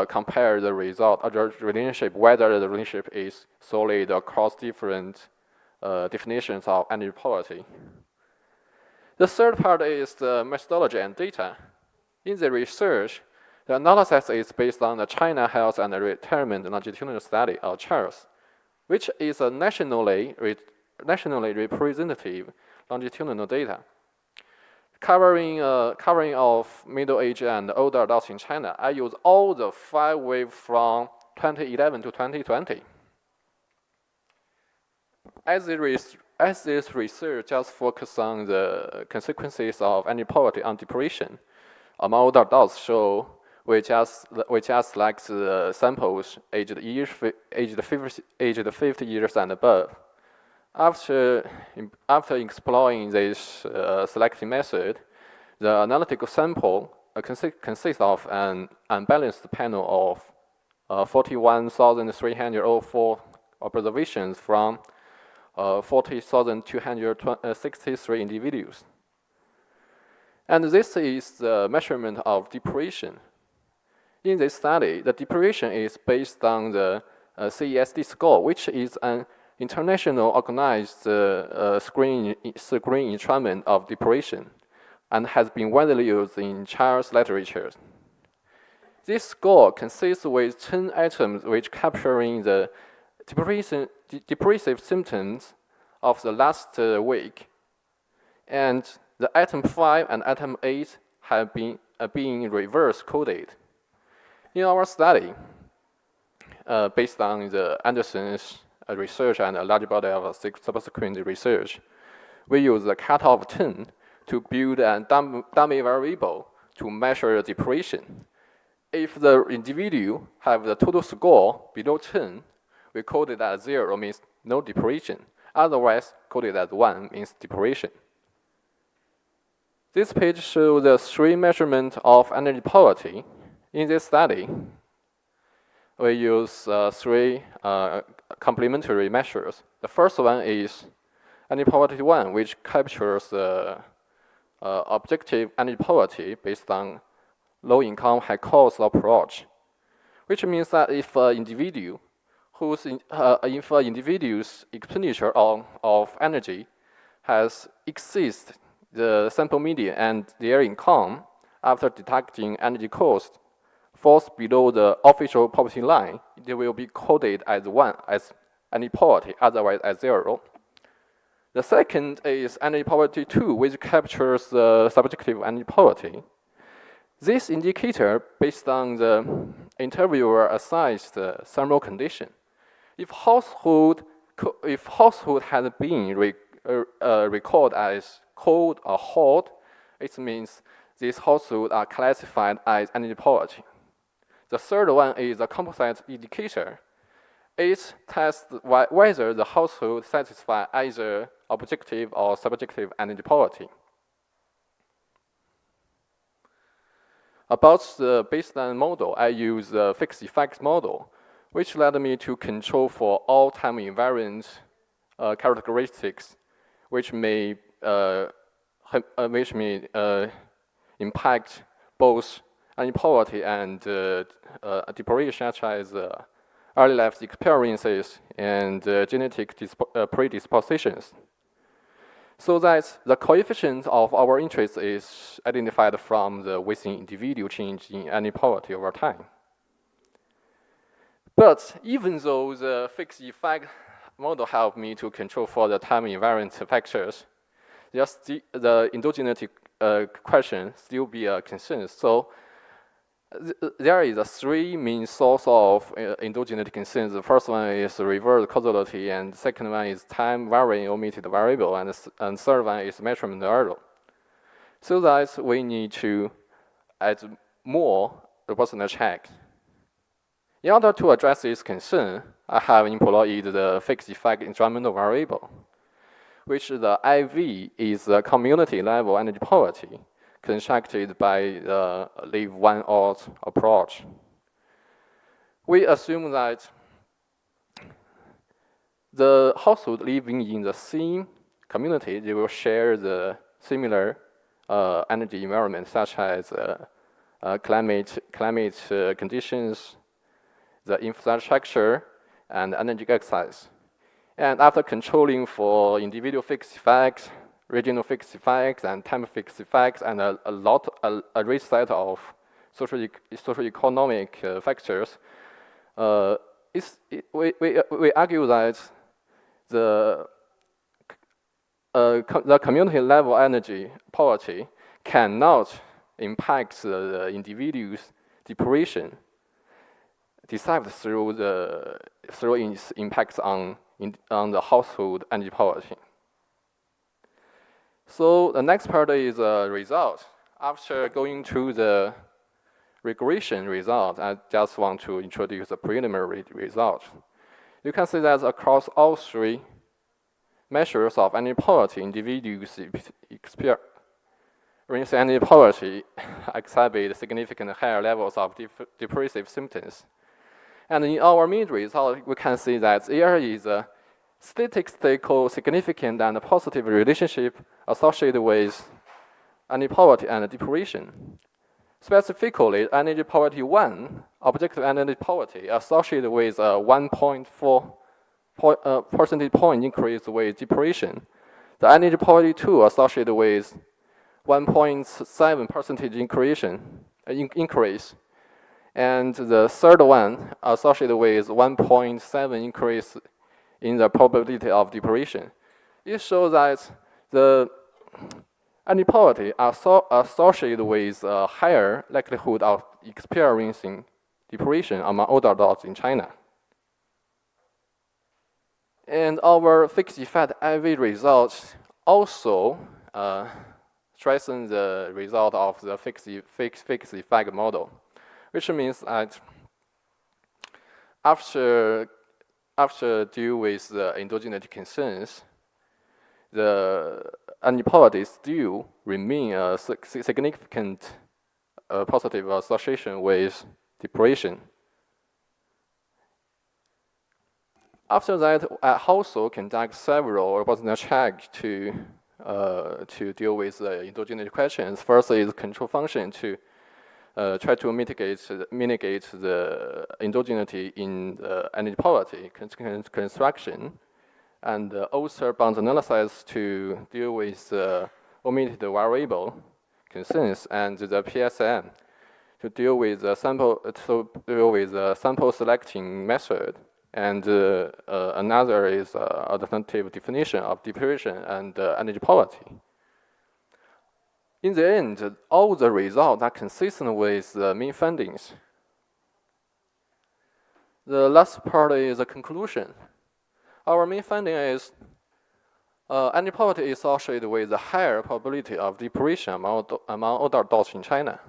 compare the result of the relationship, whether the relationship is solid across different definitions of energy poverty. The third part is the methodology and data. In the research, the analysis is based on the China Health and Retirement Longitudinal Study, or CHARS, which is a nationally representative longitudinal data, covering of middle-aged and older adults in China. I use all the 5 waves from 2011 to 2020. As the as this research just focuses on the consequences of energy poverty on depression, among other dots show we just like the samples aged 50 years and above. After exploring this selecting method, the analytical sample consists of an unbalanced panel of 41,304 observations from 40,263 individuals. And this is the measurement of depression. In this study, the depression is based on the CESD score, which is an international organized screening instrument of depression and has been widely used in child's literature. This score consists with 10 items which capturing the depressive symptoms of the last week. And the item 5 and item 8 have been reverse coded. In our study, based on the Anderson's research and a large body of subsequent research, we use the cutoff 10 to build a dummy variable to measure depression. If the individual have the total score below 10, we code it as 0, means no depression. Otherwise, coded as 1 means depression. This page shows the 3 measurements of energy poverty. In this study, we use 3 complementary measures. The first one is energy poverty 1, which captures the objective energy poverty based on low income, high cost approach, which means that if an individual's expenditure of energy has exceeds the sample median and their income after deducting energy cost falls below the official poverty line, it will be coded as 1 as energy poverty, otherwise as 0. The second is energy poverty 2, which captures the subjective energy poverty. This indicator, based on the interviewer assessed thermal condition, if household had been recorded as cold or hot, it means these households are classified as energy poverty. The third one is a composite indicator. It tests whether the household satisfies either objective or subjective energy poverty. About the baseline model, I use the fixed effects model, which led me to control for all time invariant characteristics, which may impact both energy poverty and depression, such as early life experiences and genetic predispositions. So that the coefficient of our interest is identified from the within individual change in energy poverty over time. But even though the fixed effect model helped me to control for the time invariant factors, just the endogeneity question still be a concern. So there is 3 main sources of endogeneity concerns. The first one is reverse causality, and the second one is time varying omitted variable, and the third one is measurement error. So that we need to add more robustness check. In order to address this concern, I have employed the fixed effect instrumental variable, which the IV is the community level energy poverty, constructed by the leave one out approach. We assume that the household living in the same community, they will share the similar energy environment, such as climate conditions, the infrastructure, and energy access. And after controlling for individual fixed effects, regional fixed effects, and time fixed effects, and a rich set of socio-economic factors, we argue that the community level energy poverty cannot impact the individual's depression, except through its impacts on the household energy poverty. So the next part is the result. After going to the regression result, I just want to introduce the preliminary result. You can see that across all three measures of energy poverty, individuals experiencing energy poverty exhibit significantly higher levels of depressive symptoms. And in our mid result, we can see that there is a statistical significant and positive relationship associated with energy poverty and depression. Specifically, energy poverty 1, objective energy poverty, associated with a 1.4 percentage point increase with depression. The energy poverty 2 associated with 1.7 percentage increase. And the third one associated with 1.7 increase in the probability of depression. It shows that the energy poverty are associated with a higher likelihood of experiencing depression among older adults in China. And our fixed effect IV results also strengthen the result of the fixed effect model, which means that after deal with the endogenous concerns, the energy poverty still remain a significant positive association with depression. After that, I also conduct several robustness checks to deal with the endogenous questions. First is control function to try to mitigate the endogeneity in the energy poverty construction, and also bound analysis to deal with omitted variable concerns, and the PSM to deal with the sample selecting method, and another is alternative definition of depression and energy poverty. In the end, all the results are consistent with the main findings. The last part is the conclusion. Our main finding is energy poverty is associated with a higher probability of depression among older adults in China.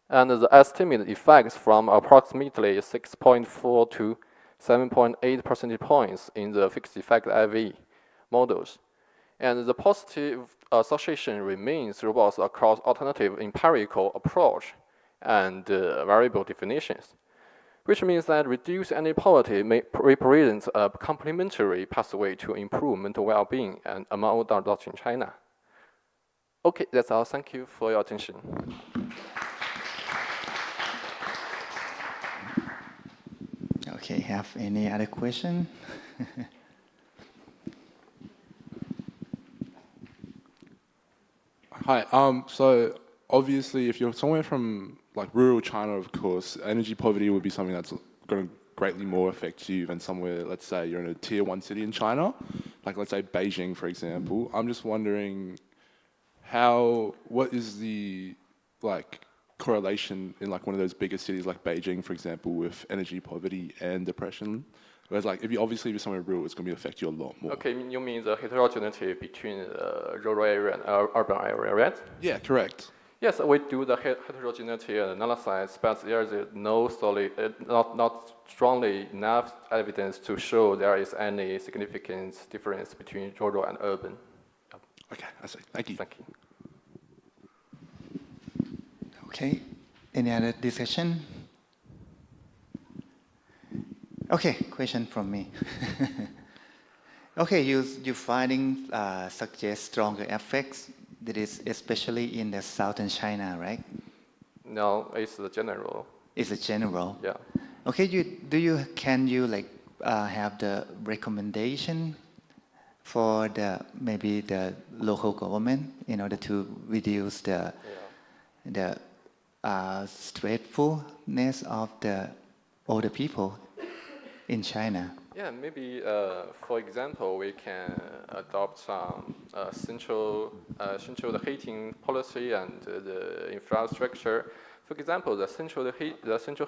And the estimated effects from approximately 6.4 to 7.8 percentage points in the fixed effect IV models. And the positive association remains robust across alternative empirical approach and variable definitions, which means that reduced energy poverty may represent a complementary pathway to improve mental well-being and among older adults in China. Okay, that's all. Thank you for your attention. Okay, have any other question? Hi. So obviously, if you're somewhere from like rural China, of course, energy poverty would be something that's going to greatly more affect you than somewhere, let's say you're in a tier 1 city in China, like let's say Beijing, for example. I'm just wondering what is the like correlation in like one of those bigger cities like Beijing, for example, with energy poverty and depression? Whereas like if you're somewhere rural, it's going to affect you a lot more. Okay, you mean the heterogeneity between rural area and urban area, right? Yeah, correct. Yes, we do the heterogeneity analysis, but there is no solid, not strongly enough evidence to show there is any significant difference between rural and urban. Okay, I see. Thank you. Thank you. Okay, any other discussion? Okay, question from me. Okay, your finding suggest stronger effects. That is especially in the southern China, right? No, it's the general. It's a general. Yeah. Okay, can you like have the recommendation for maybe the local government in order to reduce the stressfulness of the older people in China? Yeah, maybe for example, we can adopt some central heating policy and the infrastructure. For example, the central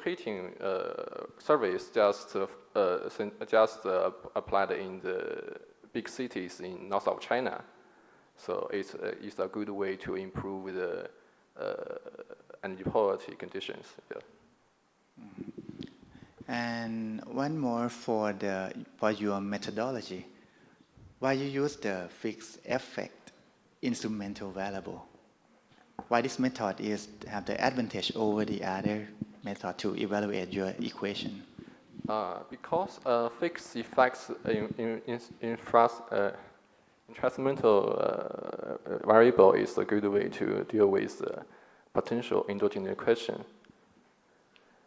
heating service just applied in the big cities in north of China. So it's a good way to improve the energy poverty conditions. Yeah. And one more for your methodology. Why you use the fixed effect instrumental variable? Why this method have the advantage over the other method to evaluate your equation? Because fixed effects instrumental variable is a good way to deal with potential endogenous question.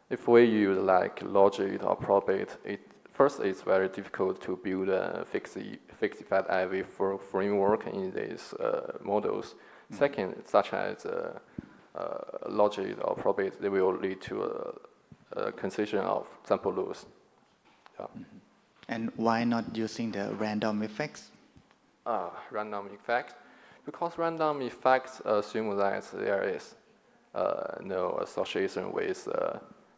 If we use like logit or probit, first it's very difficult to build a fixed effect IV framework in these models. Second, such as logit or probit, they will lead to a concession of sample loss. Yeah. And why not using the random effects? Random effect, because random effects assume that there is no association with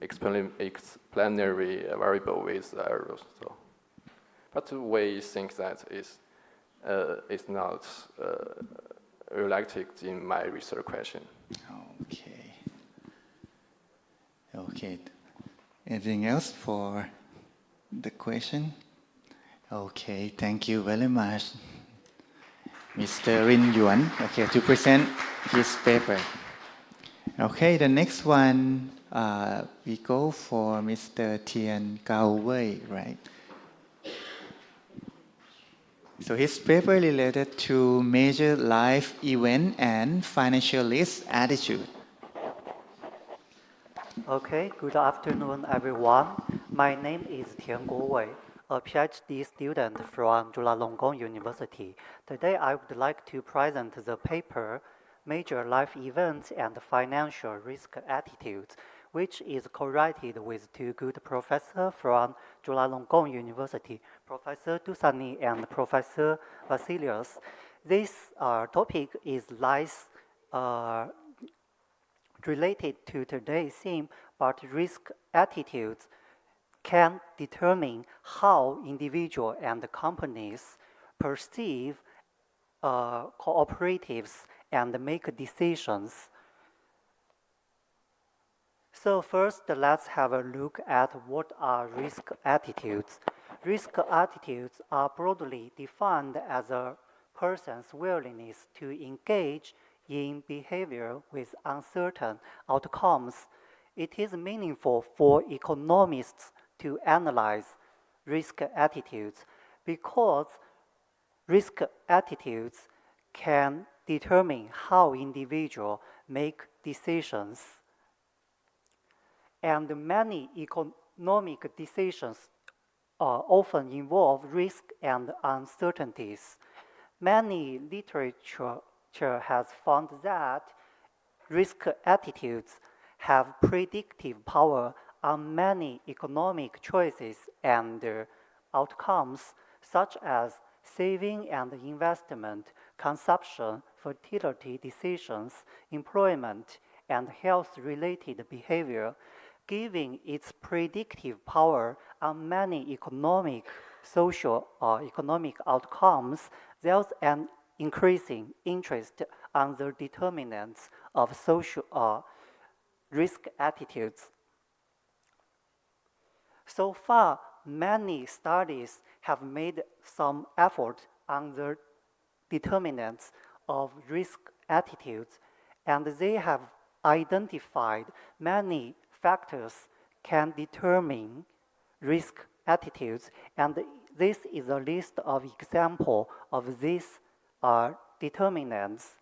explanatory variable with errors. So, but we think that it's not realistic in my research question. Okay. Okay. Anything else for the question? Okay, thank you very much, Mr. Rin Yuan, okay, to present his paper. Okay, the next one, we go for Mr. Tian Gao Wei, right? So his paper related to major life event and financial risk attitude. Okay, good afternoon, everyone. My name is Tian Guowei, a PhD student from Chulalongkorn University. Today, I would like to present the paper, Major Life Events and Financial Risk Attitudes, which is co-written with two good professors from Chulalongkorn University, Professor Dusani and Professor Vasilius. This topic is less related to today's theme, but risk attitudes can determine how individuals and companies perceive cooperatives and make decisions. So first, let's have a look at what are risk attitudes. Risk attitudes are broadly defined as a person's willingness to engage in behavior with uncertain outcomes. It is meaningful for economists to analyze risk attitudes because risk attitudes can determine how individuals make decisions. And many economic decisions often involve risk and uncertainties. Many literature has found that risk attitudes have predictive power on many economic choices and outcomes, such as saving and investment, consumption, fertility decisions, employment, and health-related behavior. Giving its predictive power on many economic, social, or economic outcomes, there's an increasing interest on the determinants of social risk attitudes. So far, many studies have made some effort on the determinants of risk attitudes, and they have identified many factors can determine risk attitudes, and this is a list of examples of these determinants.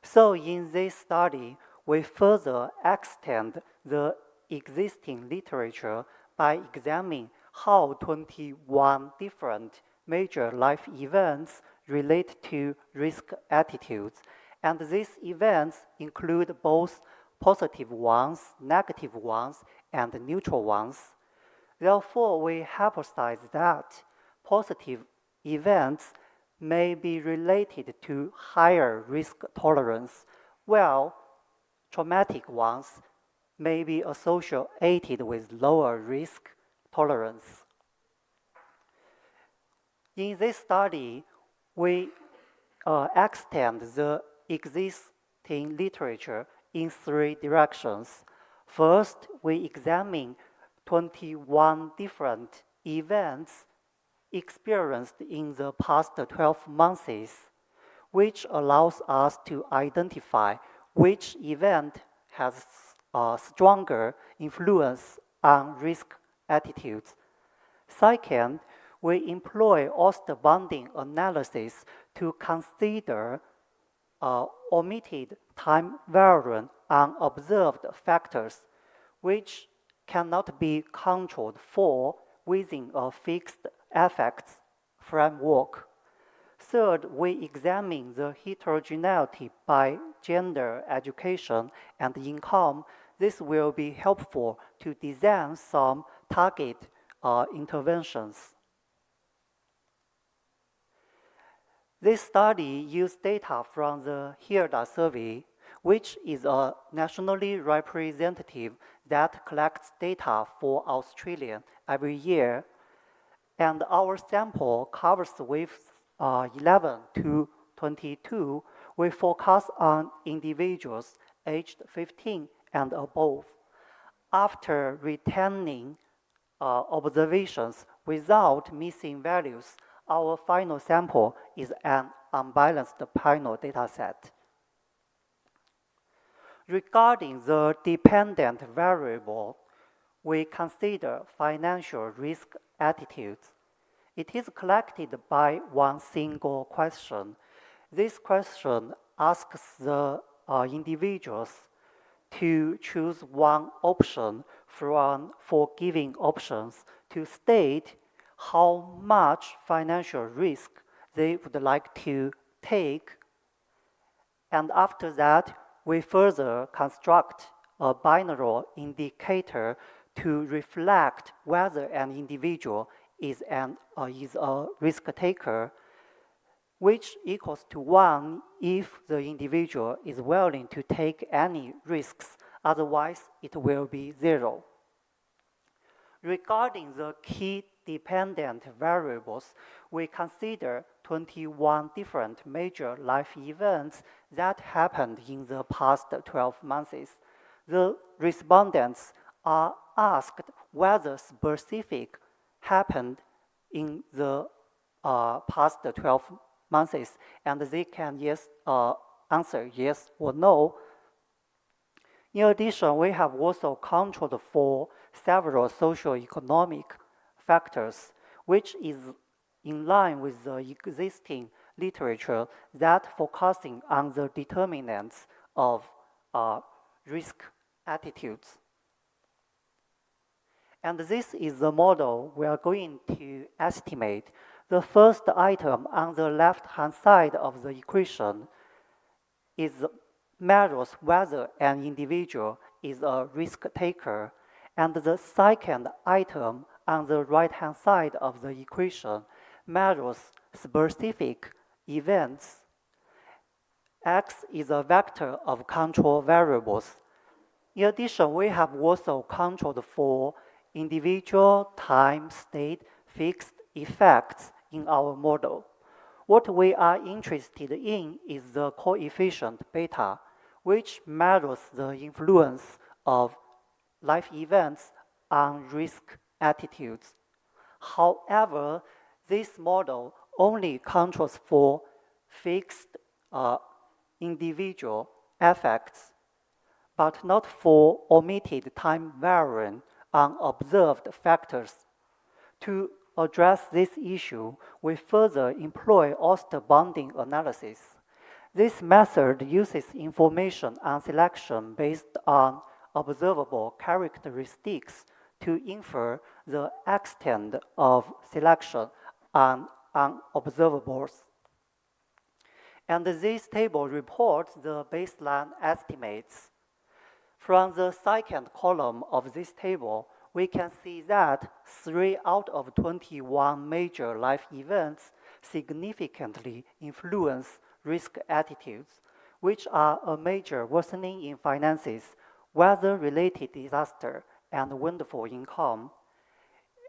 So in this study, we further extend the existing literature by examining how 21 different major life events relate to risk attitudes. And these events include both positive ones, negative ones, and neutral ones. Therefore, we hypothesize that positive events may be related to higher risk tolerance, while traumatic ones may be associated with lower risk tolerance. In this study, we extend the existing literature in three directions. First, we examine 21 different events experienced in the past 12 months, which allows us to identify which event has a stronger influence on risk attitudes. Second, we employ Oster-Bonding analysis to consider omitted time-variant unobserved factors, which cannot be controlled for within a fixed effects framework. Third, we examine the heterogeneity by gender, education, and income. This will be helpful to design some target interventions. This study used data from the HERDA survey, which is a nationally representative that collects data for Australia every year. And our sample covers waves 11 to 22. We focus on individuals aged 15 and above. After returning observations without missing values, our final sample is an unbalanced panel dataset. Regarding the dependent variable, we consider financial risk attitudes. It is collected by one single question. This question asks the individuals to choose one option from four given options to state how much financial risk they would like to take. And after that, we further construct a binary indicator to reflect whether an individual is a risk taker, which equals to 1 if the individual is willing to take any risks. Otherwise, it will be 0. Regarding the key dependent variables, we consider 21 different major life events that happened in the past 12 months. The respondents are asked whether specific happened in the past 12 months, and they can answer yes or no. In addition, we have also controlled for several socio-economic factors, which is in line with the existing literature that focusing on the determinants of risk attitudes. And this is the model we are going to estimate. The first item on the left-hand side of the equation measures whether an individual is a risk taker, and the second item on the right-hand side of the equation measures specific events. X is a vector of control variables. In addition, we have also controlled for individual, time, state, fixed effects in our model. What we are interested in is the coefficient beta, which measures the influence of life events on risk attitudes. However, this model only controls for fixed individual effects, but not for omitted time-variant unobserved factors. To address this issue, we further employ Oster-Bonding analysis. This method uses information on selection based on observable characteristics to infer the extent of selection on unobservables. And this table reports the baseline estimates. From the second column of this table, we can see that 3 out of 21 major life events significantly influence risk attitudes, which are a major worsening in finances, weather-related disaster, and windfall income.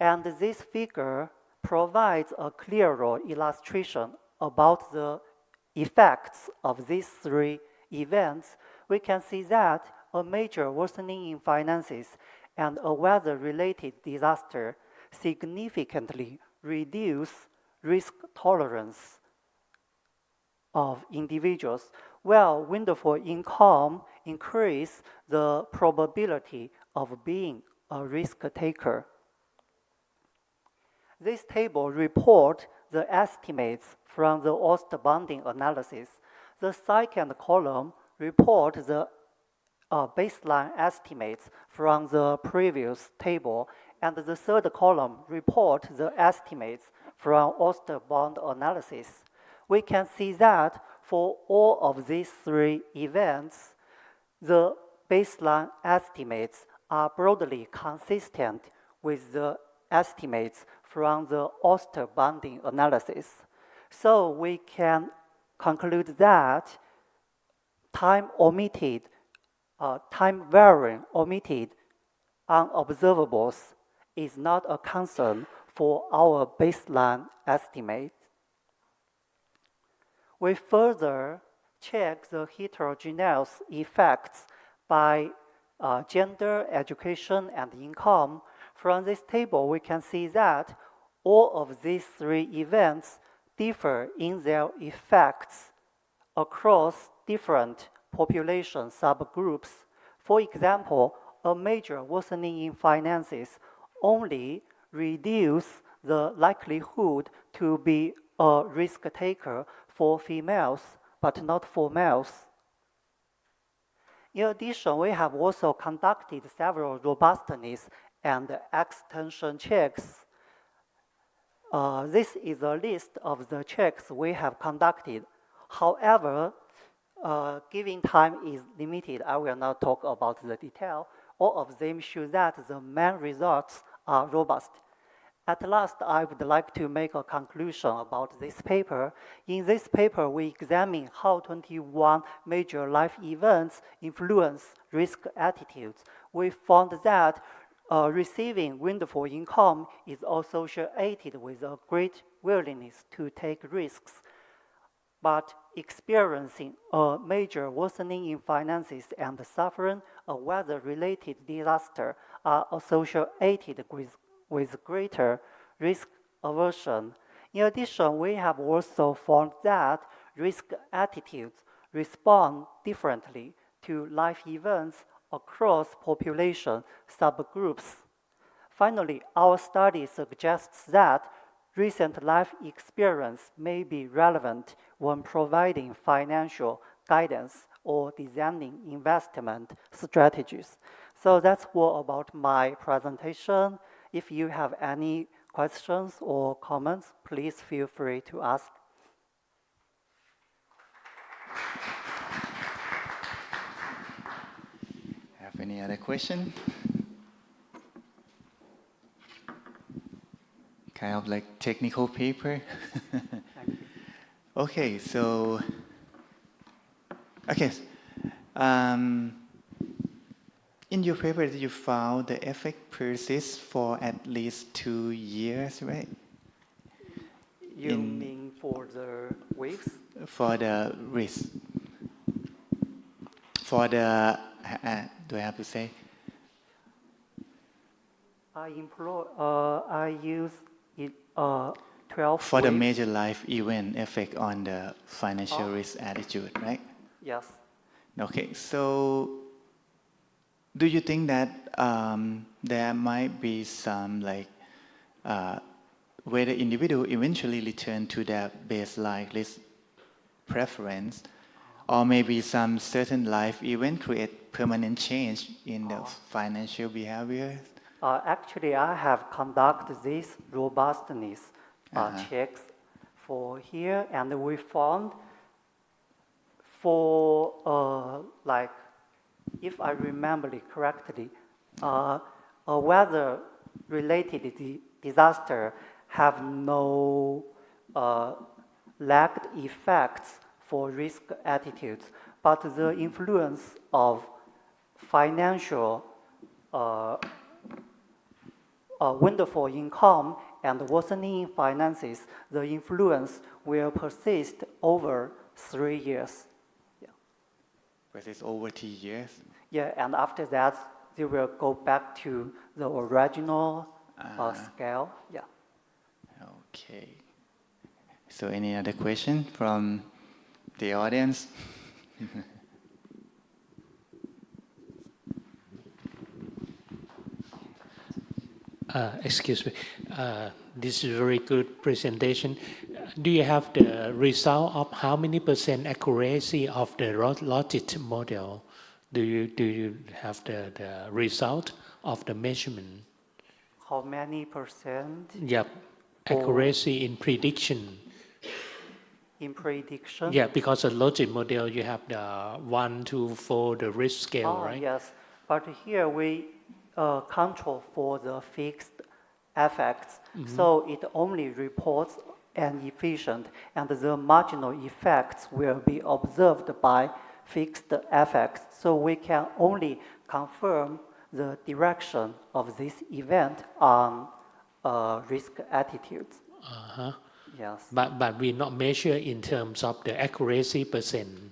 And this figure provides a clearer illustration about the effects of these three events, we can see that a major worsening in finances and a weather-related disaster significantly reduce risk tolerance of individuals, while windfall income increase the probability of being a risk taker. This table reports the estimates from the Ost-Bonding analysis. The second column reports the baseline estimates from the previous table, and the third column reports the estimates from Ost-Bond analysis. We can see that for all of these three events, the baseline estimates are broadly consistent with the estimates from the Ost-Bonding analysis. So we can conclude that time-varying omitted unobservables is not a concern for our baseline estimate. We further check the heterogeneous effects by gender, education, and income. From this table, we can see that all of these three events differ in their effects across different population subgroups. For example, a major worsening in finances only reduces the likelihood to be a risk taker for females, but not for males. In addition, we have also conducted several robustness and extension checks. This is a list of the checks we have conducted. However, given time is limited, I will not talk about the detail. All of them show that the main results are robust. At last, I would like to make a conclusion about this paper. In this paper, we examine how 21 major life events influence risk attitudes. We found that receiving windfall income is associated with a great willingness to take risks. But experiencing a major worsening in finances and suffering a weather-related disaster are associated with greater risk aversion. In addition, we have also found that risk attitudes respond differently to life events across population subgroups. Finally, our study suggests that recent life experience may be relevant when providing financial guidance or designing investment strategies. So that's all about my presentation. If you have any questions or comments, please feel free to ask. Have any other question? Kind of like technical paper. Okay, so in your paper, you found the effect persists for at least 2 years, right? You mean for the waves? For the risk. For the, do I have to say? I use it 12 For the waves. major life event effect on the financial risk attitude, right? Yes. Okay, so do you think that there might be some where the individual eventually return to their baseline risk preference, or maybe some certain life event create permanent change in the financial behavior? Actually, I have conducted this robustness checks for here, and we found for if I remember it correctly, a weather-related disaster have no lagged effects for risk attitudes, but the influence of financial windfall income and worsening finances, the influence will persist over 3 years. Yeah. But it's over 3 years. Yeah, and after that, they will go back to the original scale. Yeah. Okay. So any other question from the audience? Excuse me. This is a very good presentation. Do you have the result of how many % accuracy of the logit model? Do you have the result of the measurement? How many percent Yep. Accuracy in prediction. in prediction? Yeah, because a logic model, you have the 1 to 4, the risk scale, right? Yes, but here we control for the fixed effects, so it only reports an efficient, and the marginal effects will be observed by fixed effects. So we can only confirm the direction of this event on risk attitudes. Uh-huh. Yes. But we not measure in terms of the accuracy %.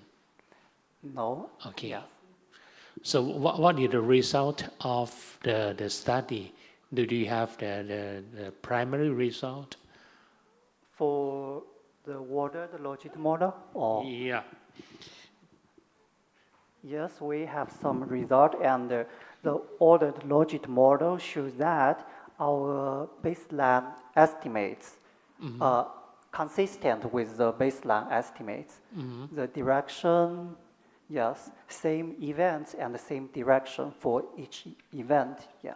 No. Okay. Yes. So what is the result of the study? Do you have the primary result? For the water, the logit model? Or Yeah. yes, we have some result, and the ordered logit model shows that our baseline estimates are consistent with the baseline estimates. The direction, yes, same events and the same direction for each event. Yeah.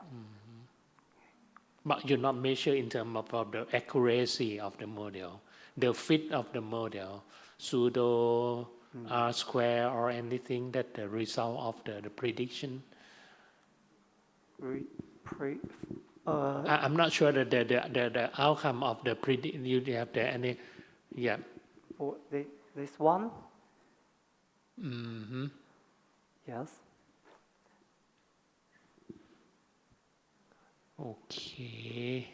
But you not measure in terms of the accuracy of the model, the fit of the model, pseudo R square or anything that the result of the prediction. I'm not sure that the outcome of the predict. You have the any, yeah. For this one? Mm-hmm. Yes. Okay.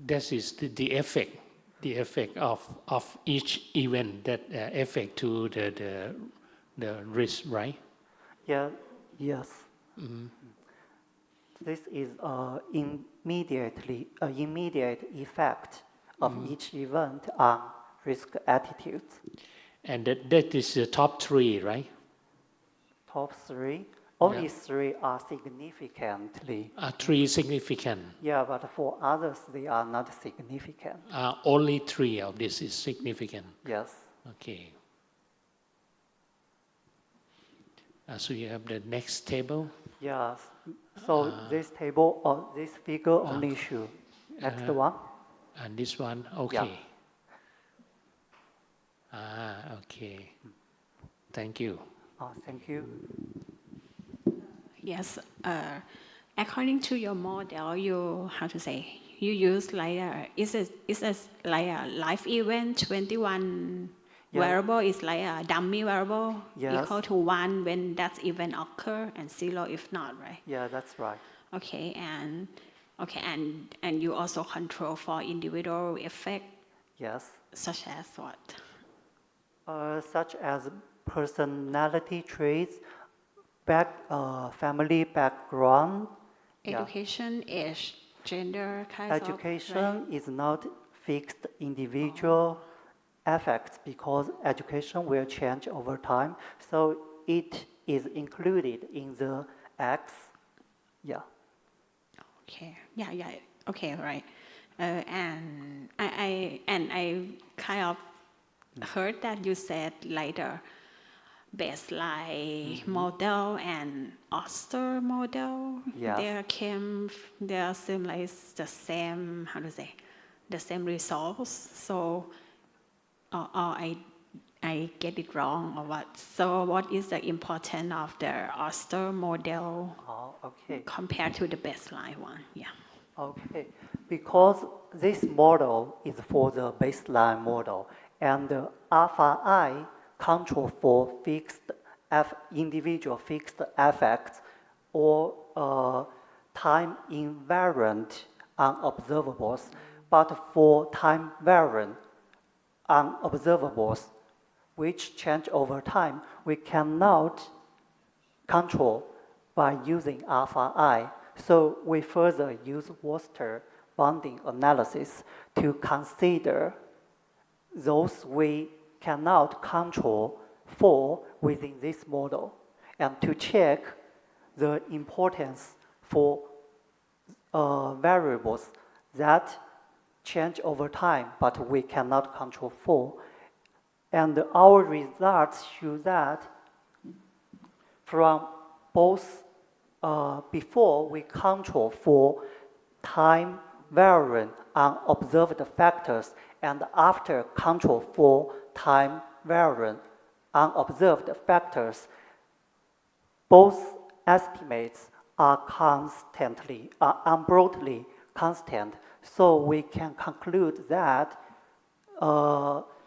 That is the effect of each event that affect to the risk, right? Yeah. Yes. This is immediate effect of each event on risk attitudes. And that is the top 3, right? Top 3, only 3 are significantly. 3 significant. Yeah, but for others, they are not significant. Only 3 of this is significant. Yes. Okay. So you have the next table. Yes. So this table or this figure only show next one. And this one, okay. Okay. Thank you. Thank you. Yes. According to your model, you use like is it like a live event 21 variable is like a dummy variable equal to 1 when that event occur and 0 if not, right? Yeah, that's right. Okay, and you also control for individual effect. Yes. Such as what? Such as personality traits, family background. Education, age, gender, kind Education of. Right? is not fixed individual effects because education will change over time. So it is included in the X. Yeah. Okay. Yeah. Okay. Right. And I kind of heard that you said later baseline model and Oster model. Yes. There seem like the same, the same results. So, or I get it wrong or what? So what is the importance of the Oster model compared to the baseline one? Yeah. Okay, because this model is for the baseline model, and the alpha I control for individual fixed effects or time invariant unobservables, but for time-variant unobservables, which change over time, we cannot control by using alpha I. So we further use Worcester bounding analysis to consider those we cannot control for within this model, and to check the importance for variables that change over time, but we cannot control for. And our results show that from both before we control for time variant unobserved factors and after control for time variant unobserved factors, both estimates are broadly constant. So we can conclude that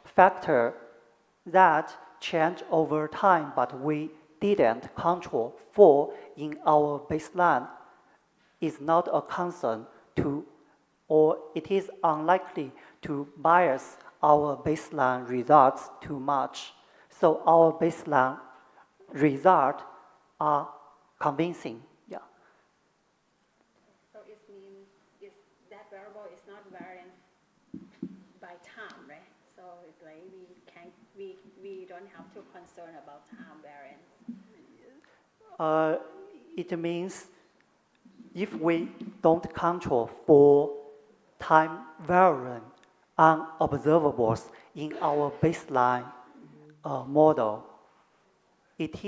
factor that change over time, but we didn't control for in our baseline is not a concern to, or it is unlikely to bias our baseline results too much. So our baseline results are convincing. Yeah. So it means that variable is not variant by time, right? So it's like we don't have to concern about time variance. It means if we don't control for time variant unobservables in our baseline model, it's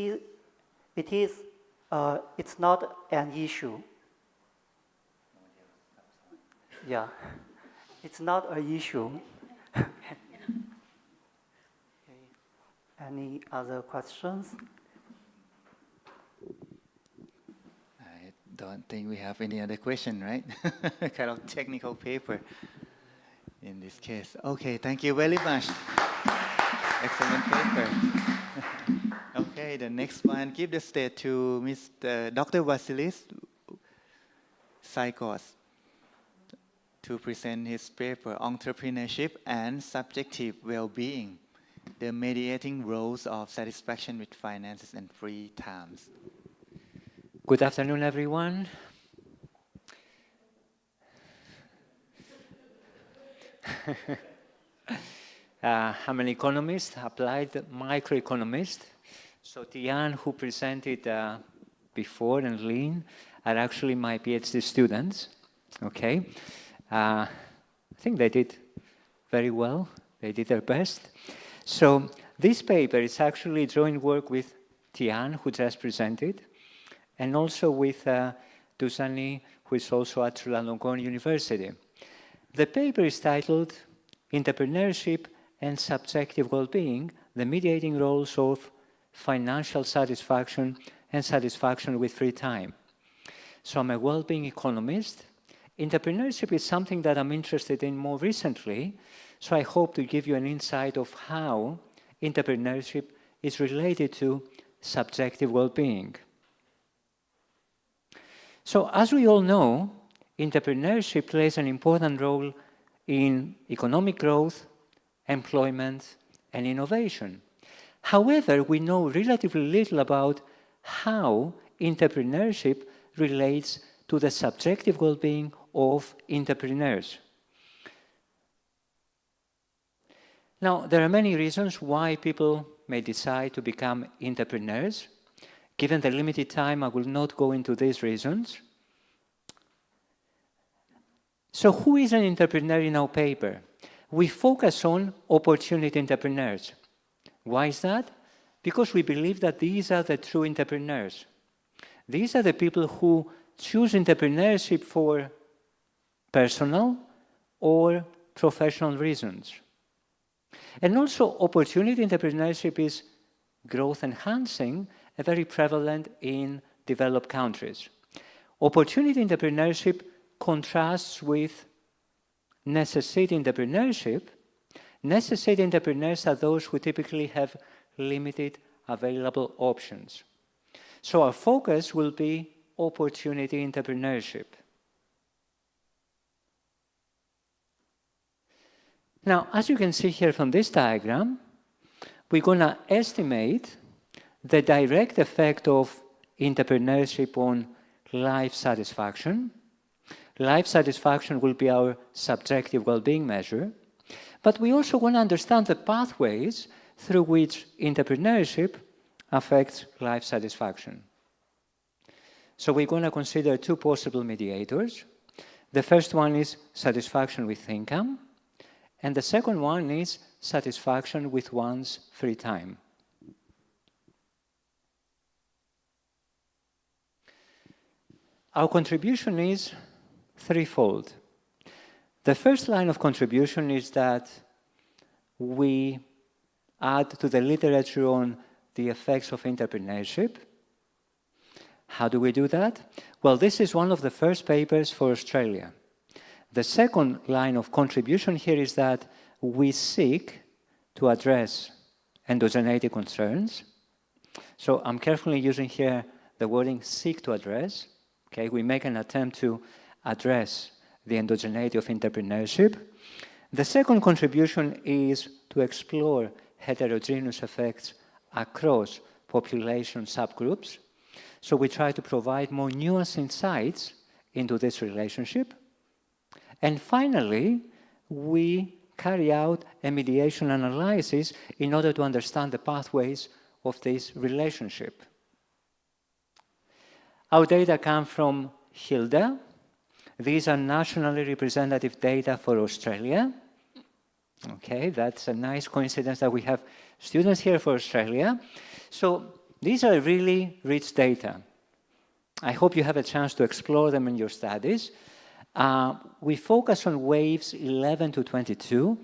not an issue. Yeah, it's not an issue. Okay. Any other questions? I don't think we have any other question, right? Kind of technical paper in this case. Okay, thank you very much. Excellent paper. Okay, the next one, give the stage to Mr. Dr. Vasilis Saikos to present his paper, Entrepreneurship and Subjective Well-being, the Mediating Roles of Satisfaction with Finances and Free Times. Good afternoon, everyone. I'm an economist, applied microeconomist. So Tian, who presented before, and Lynn are actually my PhD students. Okay, I think they did very well. They did their best. So this paper is actually joint work with Tian, who just presented, and also with Dusani, who is also at Chulalongkorn University. The paper is titled Entrepreneurship and Subjective Well-being, the Mediating Roles of Financial Satisfaction and Satisfaction with Free Time. So I'm a well-being economist. Entrepreneurship is something that I'm interested in more recently, so I hope to give you an insight of how entrepreneurship is related to subjective well-being. So as we all know, entrepreneurship plays an important role in economic growth, employment, and innovation. However, we know relatively little about how entrepreneurship relates to the subjective well-being of entrepreneurs. Now, there are many reasons why people may decide to become entrepreneurs. Given the limited time, I will not go into these reasons. So who is an entrepreneur in our paper? We focus on opportunity entrepreneurs. Why is that? Because we believe that these are the true entrepreneurs. These are the people who choose entrepreneurship for personal or professional reasons. And also, opportunity entrepreneurship is growth enhancing and very prevalent in developed countries. Opportunity entrepreneurship contrasts with necessity entrepreneurship. Necessity entrepreneurs are those who typically have limited available options. So our focus will be opportunity entrepreneurship. Now, as you can see here from this diagram, we're going to estimate the direct effect of entrepreneurship on life satisfaction. Life satisfaction will be our subjective well-being measure, but we also want to understand the pathways through which entrepreneurship affects life satisfaction. So we're going to consider two possible mediators. The first one is satisfaction with income, and the second one is satisfaction with one's free time. Our contribution is threefold. The first line of contribution is that we add to the literature on the effects of entrepreneurship. How do we do that? Well, this is one of the first papers for Australia. The second line of contribution here is that we seek to address endogeneity concerns. So I'm carefully using here the wording seek to address. Okay, we make an attempt to address the endogeneity of entrepreneurship. The second contribution is to explore heterogeneous effects across population subgroups. So we try to provide more nuanced insights into this relationship. And finally, we carry out a mediation analysis in order to understand the pathways of this relationship. Our data come from HILDA. These are nationally representative data for Australia. Okay, that's a nice coincidence that we have students here for Australia. So these are really rich data. I hope you have a chance to explore them in your studies. We focus on waves 11 to 22.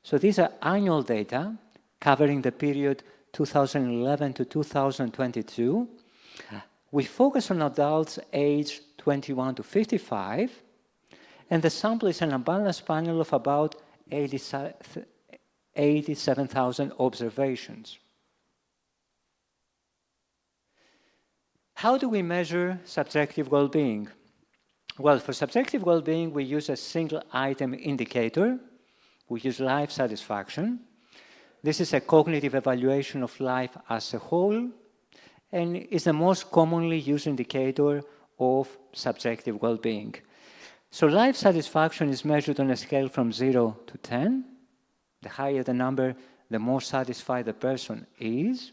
So these are annual data covering the period 2011 to 2022. We focus on adults aged 21 to 55, and the sample is an unbalanced panel of about 87,000 observations. How do we measure subjective well-being? Well, for subjective well-being, we use a single item indicator. We use life satisfaction. This is a cognitive evaluation of life as a whole, and is the most commonly used indicator of subjective well-being. So life satisfaction is measured on a scale from 0 to 10. The higher the number, the more satisfied the person is.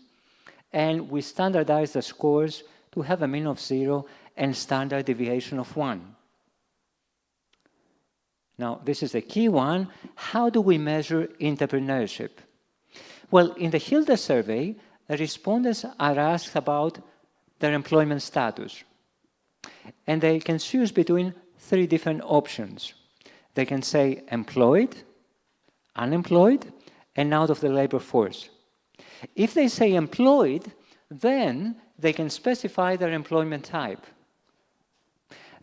And we standardize the scores to have a mean of 0 and standard deviation of 1. Now, this is the key one. How do we measure entrepreneurship? Well, in the HILDA survey, respondents are asked about their employment status. And they can choose between 3 different options. They can say employed, unemployed, and out of the labor force. If they say employed, then they can specify their employment type.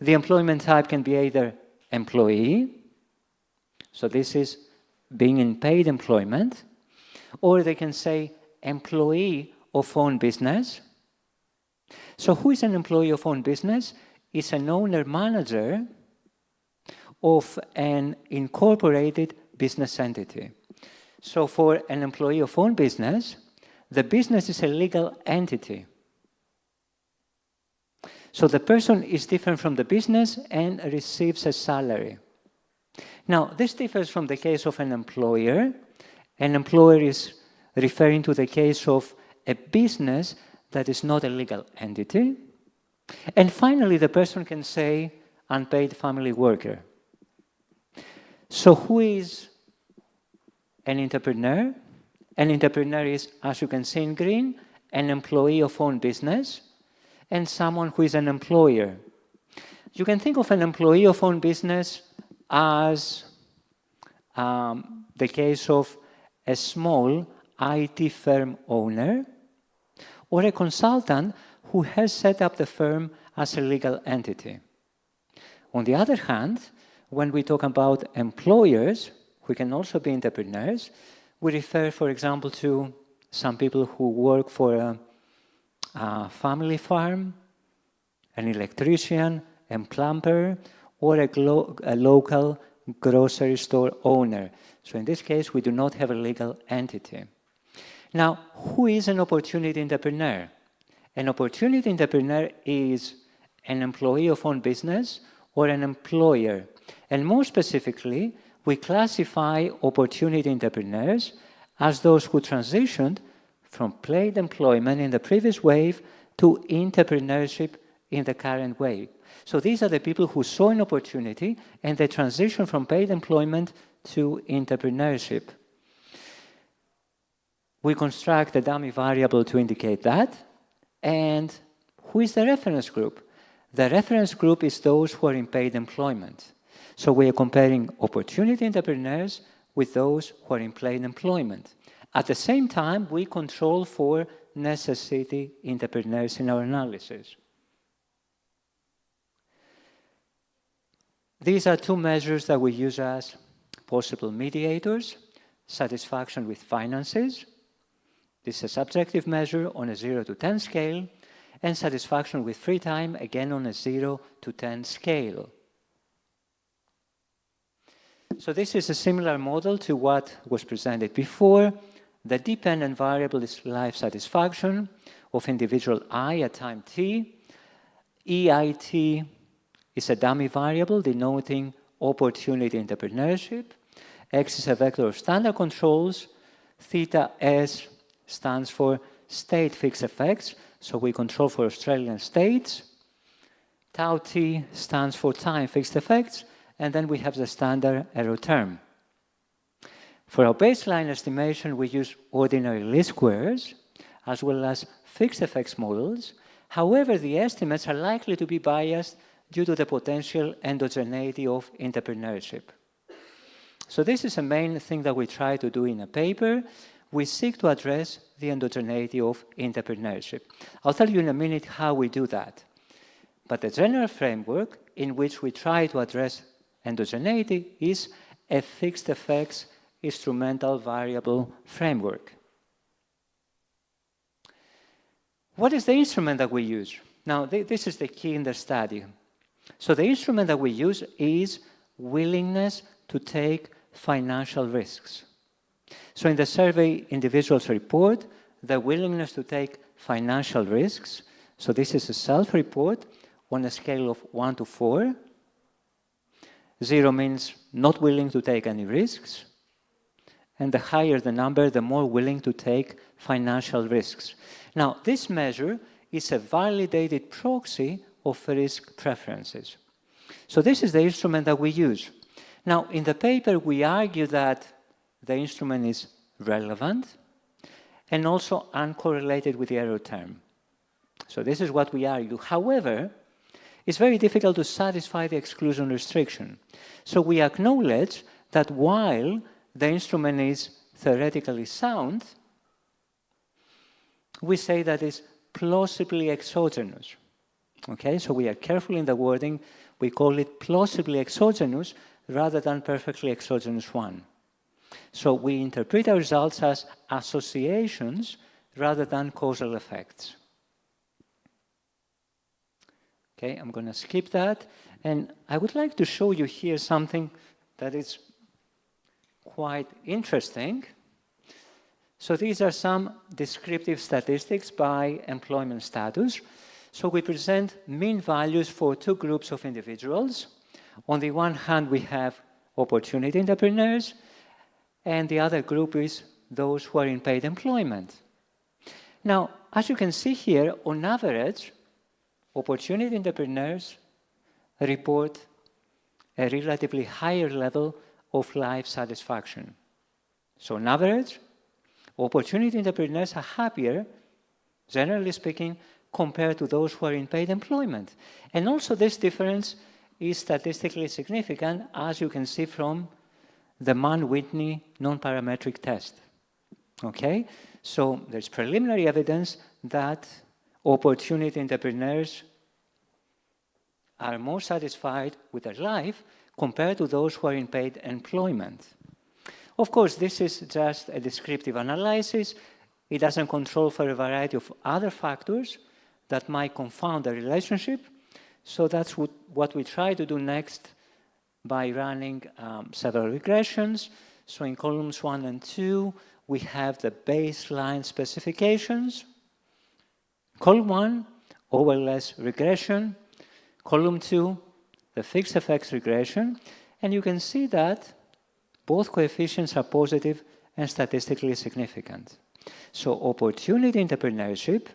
The employment type can be either employee, so this is being in paid employment, or they can say employee of own business. So who is an employee of own business? It's an owner-manager of an incorporated business entity. So for an employee of own business, the business is a legal entity. So the person is different from the business and receives a salary. Now, this differs from the case of an employer. An employer is referring to the case of a business that is not a legal entity. And finally, the person can say unpaid family worker. So who is an entrepreneur? An entrepreneur is, as you can see in green, an employee of own business, and someone who is an employer. You can think of an employee of own business as the case of a small IT firm owner or a consultant who has set up the firm as a legal entity. On the other hand, when we talk about employers, who can also be entrepreneurs, we refer, for example, to some people who work for a family farm, an electrician, a plumber, or a local grocery store owner. So in this case, we do not have a legal entity. Now, who is an opportunity entrepreneur? An opportunity entrepreneur is an employee of own business or an employer. And more specifically, we classify opportunity entrepreneurs as those who transitioned from paid employment in the previous wave to entrepreneurship in the current wave. So these are the people who saw an opportunity and they transition from paid employment to entrepreneurship. We construct a dummy variable to indicate that. And who is the reference group? The reference group is those who are in paid employment. So we are comparing opportunity entrepreneurs with those who are in paid employment. At the same time, we control for necessity entrepreneurs in our analysis. These are two measures that we use as possible mediators: satisfaction with finances. This is a subjective measure on a 0 to 10 scale, and satisfaction with free time, again on a 0 to 10 scale. So this is a similar model to what was presented before. The dependent variable is life satisfaction of individual I at time t. EIT is a dummy variable denoting opportunity entrepreneurship. X is a vector of standard controls. Theta S stands for state fixed effects, so we control for Australian states. Tau T stands for time fixed effects, and then we have the standard error term. For our baseline estimation, we use ordinary least squares, as well as fixed effects models. However, the estimates are likely to be biased due to the potential endogeneity of entrepreneurship. So this is a main thing that we try to do in a paper. We seek to address the endogeneity of entrepreneurship. I'll tell you in a minute how we do that. But the general framework in which we try to address endogeneity is a fixed effects instrumental variable framework. What is the instrument that we use? Now, this is the key in the study. So the instrument that we use is willingness to take financial risks. So in the survey individuals report the willingness to take financial risks. So this is a self-report on a scale of 1 to 4. 0 means not willing to take any risks. And the higher the number, the more willing to take financial risks. Now, this measure is a validated proxy of risk preferences. So this is the instrument that we use. Now, in the paper, we argue that the instrument is relevant and also uncorrelated with the error term. So this is what we argue. However, it's very difficult to satisfy the exclusion restriction. So we acknowledge that while the instrument is theoretically sound, we say that it's plausibly exogenous. Okay, so we are careful in the wording. We call it plausibly exogenous rather than perfectly exogenous one. So we interpret our results as associations rather than causal effects. Okay, I'm going to skip that. And I would like to show you here something that is quite interesting. So these are some descriptive statistics by employment status. So we present mean values for two groups of individuals. On the one hand, we have opportunity entrepreneurs, and the other group is those who are in paid employment. Now, as you can see here, on average, opportunity entrepreneurs report a relatively higher level of life satisfaction. So on average, opportunity entrepreneurs are happier, generally speaking, compared to those who are in paid employment. And also this difference is statistically significant, as you can see from the Mann-Whitney non-parametric test. Okay? So there's preliminary evidence that opportunity entrepreneurs are more satisfied with their life compared to those who are in paid employment. Of course, this is just a descriptive analysis. It doesn't control for a variety of other factors that might confound the relationship. So that's what we try to do next by running several regressions. So in columns 1 and 2, we have the baseline specifications. Column 1, overless regression. Column 2, the fixed effects regression. And you can see that both coefficients are positive and statistically significant. So opportunity entrepreneurship,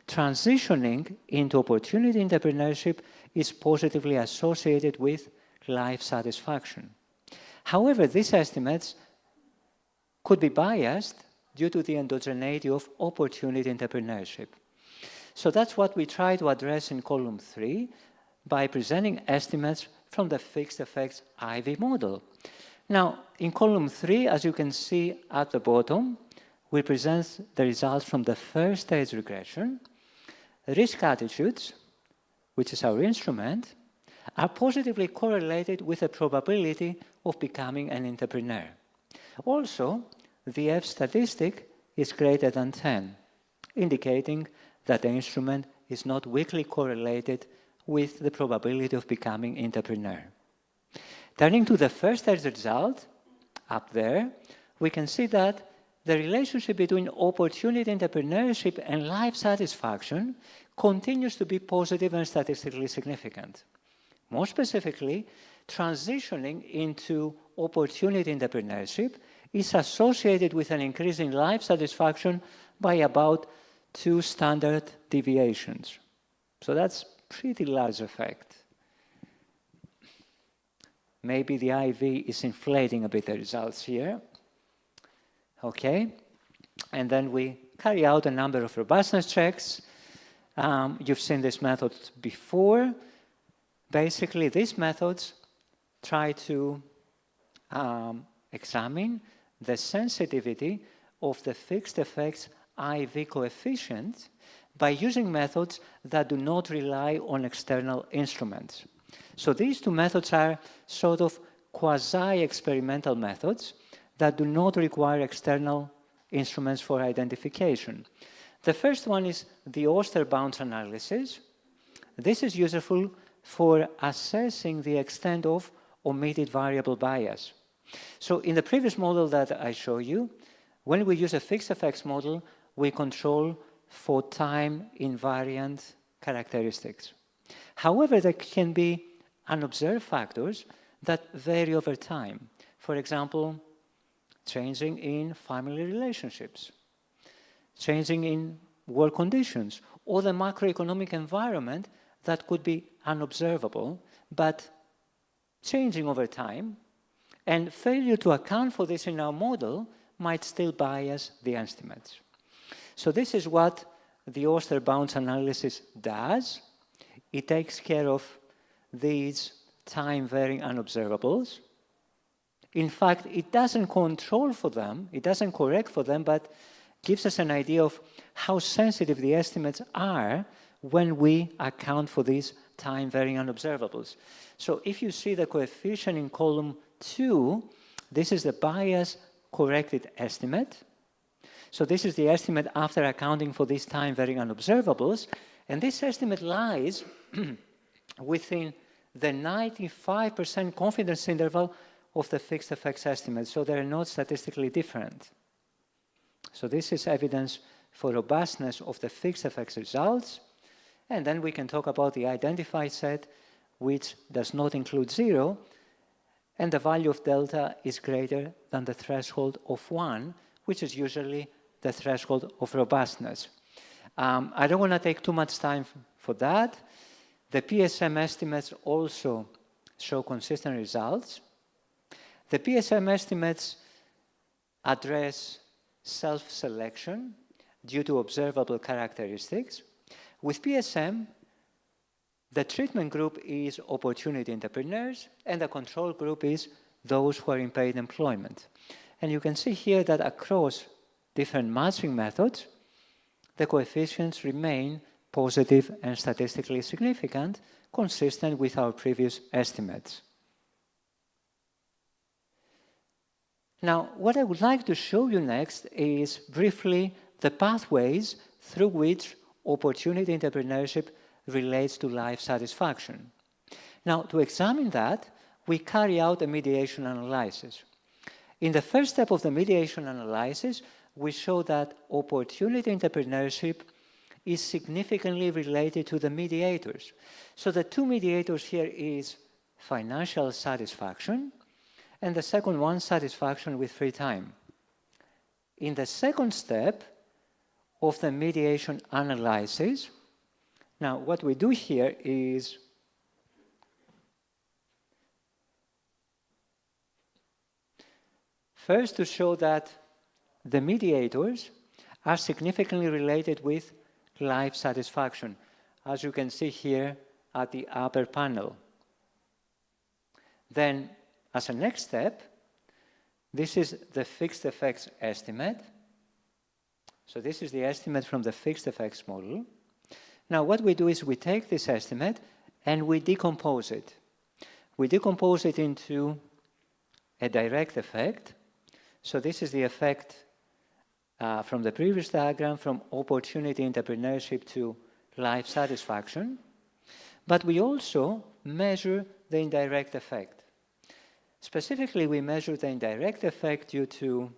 transitioning into opportunity entrepreneurship is positively associated with life satisfaction. However, these estimates could be biased due to the endogeneity of opportunity entrepreneurship. So that's what we try to address in column 3 by presenting estimates from the fixed effects IV model. Now, in column 3, as you can see at the bottom, we present the results from the first stage regression. Risk attitudes, which is our instrument, are positively correlated with the probability of becoming an entrepreneur. Also, the F statistic is greater than 10, indicating that the instrument is not weakly correlated with the probability of becoming entrepreneur. Turning to the first stage result, up there, we can see that the relationship between opportunity entrepreneurship and life satisfaction continues to be positive and statistically significant. More specifically, transitioning into opportunity entrepreneurship is associated with an increase in life satisfaction by about 2 standard deviations. So that's pretty large effect. Maybe the IV is inflating a bit the results here. Okay, and then we carry out a number of robustness checks. You've seen this method before. Basically, these methods try to examine the sensitivity of the fixed effects IV coefficient by using methods that do not rely on external instruments. So these two methods are sort of quasi-experimental methods that do not require external instruments for identification. The first one is the Oster bounds analysis. This is useful for assessing the extent of omitted variable bias. So in the previous model that I showed you, when we use a fixed effects model, we control for time invariant characteristics. However, there can be unobserved factors that vary over time. For example, changing in family relationships, changing in work conditions, or the macroeconomic environment that could be unobservable, but changing over time, and failure to account for this in our model might still bias the estimates. So this is what the Oster bounds analysis does. It takes care of these time-varying unobservables. In fact, it doesn't control for them, it doesn't correct for them, but gives us an idea of how sensitive the estimates are when we account for these time-varying unobservables. So if you see the coefficient in column 2, this is the bias-corrected estimate. So this is the estimate after accounting for these time-varying unobservables, and this estimate lies within the 95% confidence interval of the fixed effects estimate, so they're not statistically different. So this is evidence for robustness of the fixed effects results, and then we can talk about the identified set, which does not include 0, and the value of delta is greater than the threshold of 1, which is usually the threshold of robustness. I don't want to take too much time for that. The PSM estimates also show consistent results. The PSM estimates address self-selection due to observable characteristics. With PSM, the treatment group is opportunity entrepreneurs, and the control group is those who are in paid employment. And you can see here that across different matching methods, the coefficients remain positive and statistically significant, consistent with our previous estimates. Now, what I would like to show you next is briefly the pathways through which opportunity entrepreneurship relates to life satisfaction. Now, to examine that, we carry out a mediation analysis. In the first step of the mediation analysis, we show that opportunity entrepreneurship is significantly related to the mediators. So the two mediators here is financial satisfaction, and the second one, satisfaction with free time. In the second step of the mediation analysis, now what we do here is first to show that the mediators are significantly related with life satisfaction, as you can see here at the upper panel. Then, as a next step, this is the fixed effects estimate. So this is the estimate from the fixed effects model. Now what we do is we take this estimate and we decompose it. We decompose it into a direct effect. So this is the effect from the previous diagram, from opportunity entrepreneurship to life satisfaction. But we also measure the indirect effect. Specifically, we measure the indirect effect due to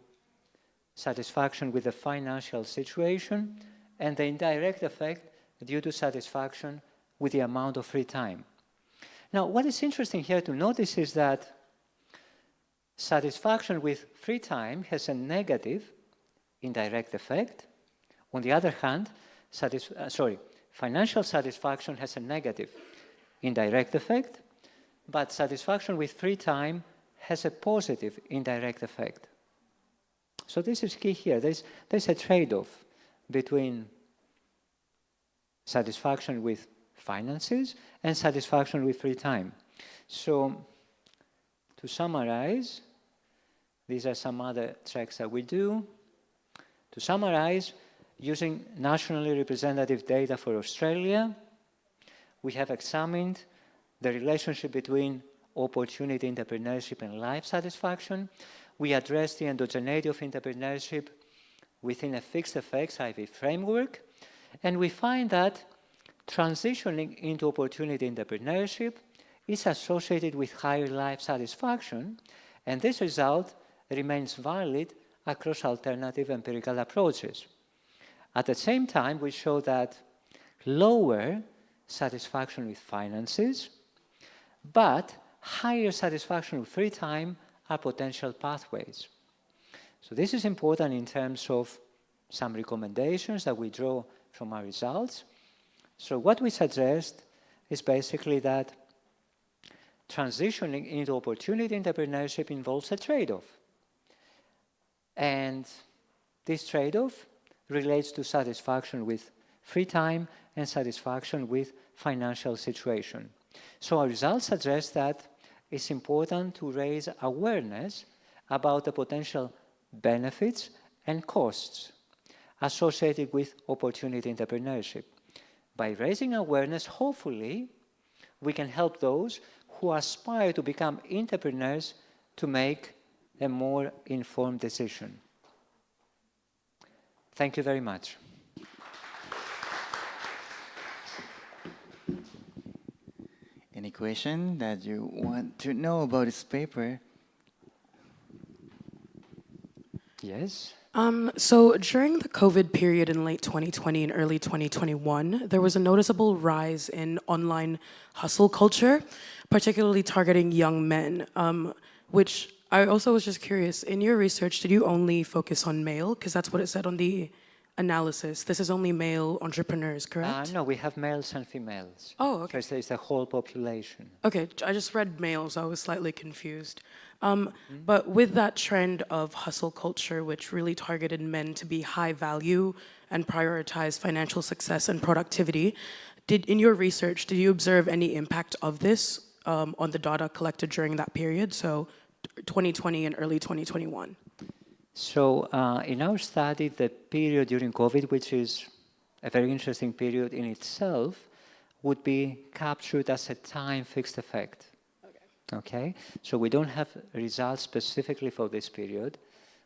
satisfaction with the financial situation and the indirect effect due to satisfaction with the amount of free time. Now, what is interesting here to notice is that satisfaction with free time has a negative indirect effect. On the other hand, financial satisfaction has a negative indirect effect, but satisfaction with free time has a positive indirect effect. So this is key here. There's a trade-off between satisfaction with finances and satisfaction with free time. So to summarize, these are some other checks that we do. To summarize, using nationally representative data for Australia, we have examined the relationship between opportunity entrepreneurship and life satisfaction. We address the endogeneity of entrepreneurship within a fixed effects IV framework, and we find that transitioning into opportunity entrepreneurship is associated with higher life satisfaction, and this result remains valid across alternative empirical approaches. At the same time, we show that lower satisfaction with finances, but higher satisfaction with free time are potential pathways. So this is important in terms of some recommendations that we draw from our results. So what we suggest is basically that transitioning into opportunity entrepreneurship involves a trade-off. And this trade-off relates to satisfaction with free time and satisfaction with financial situation. So our results suggest that it's important to raise awareness about the potential benefits and costs associated with opportunity entrepreneurship. By raising awareness, hopefully, we can help those who aspire to become entrepreneurs to make a more informed decision. Thank you very much. Any question that you want to know about this paper? Yes? So during the COVID period in late 2020 and early 2021, there was a noticeable rise in online hustle culture, particularly targeting young men, which I also was just curious, in your research, did you only focus on male? Because that's what it said on the analysis. This is only male entrepreneurs, correct? No, we have males and females. Oh, okay. So it's the whole population. Okay, I just read males, so I was slightly confused. But with that trend of hustle culture, which really targeted men to be high value and prioritize financial success and productivity, in your research, did you observe any impact of this on the data collected during that period, so 2020 and early 2021? So in our study, the period during COVID, which is a very interesting period in itself, would be captured as a time fixed effect. Okay? So we don't have results specifically for this period.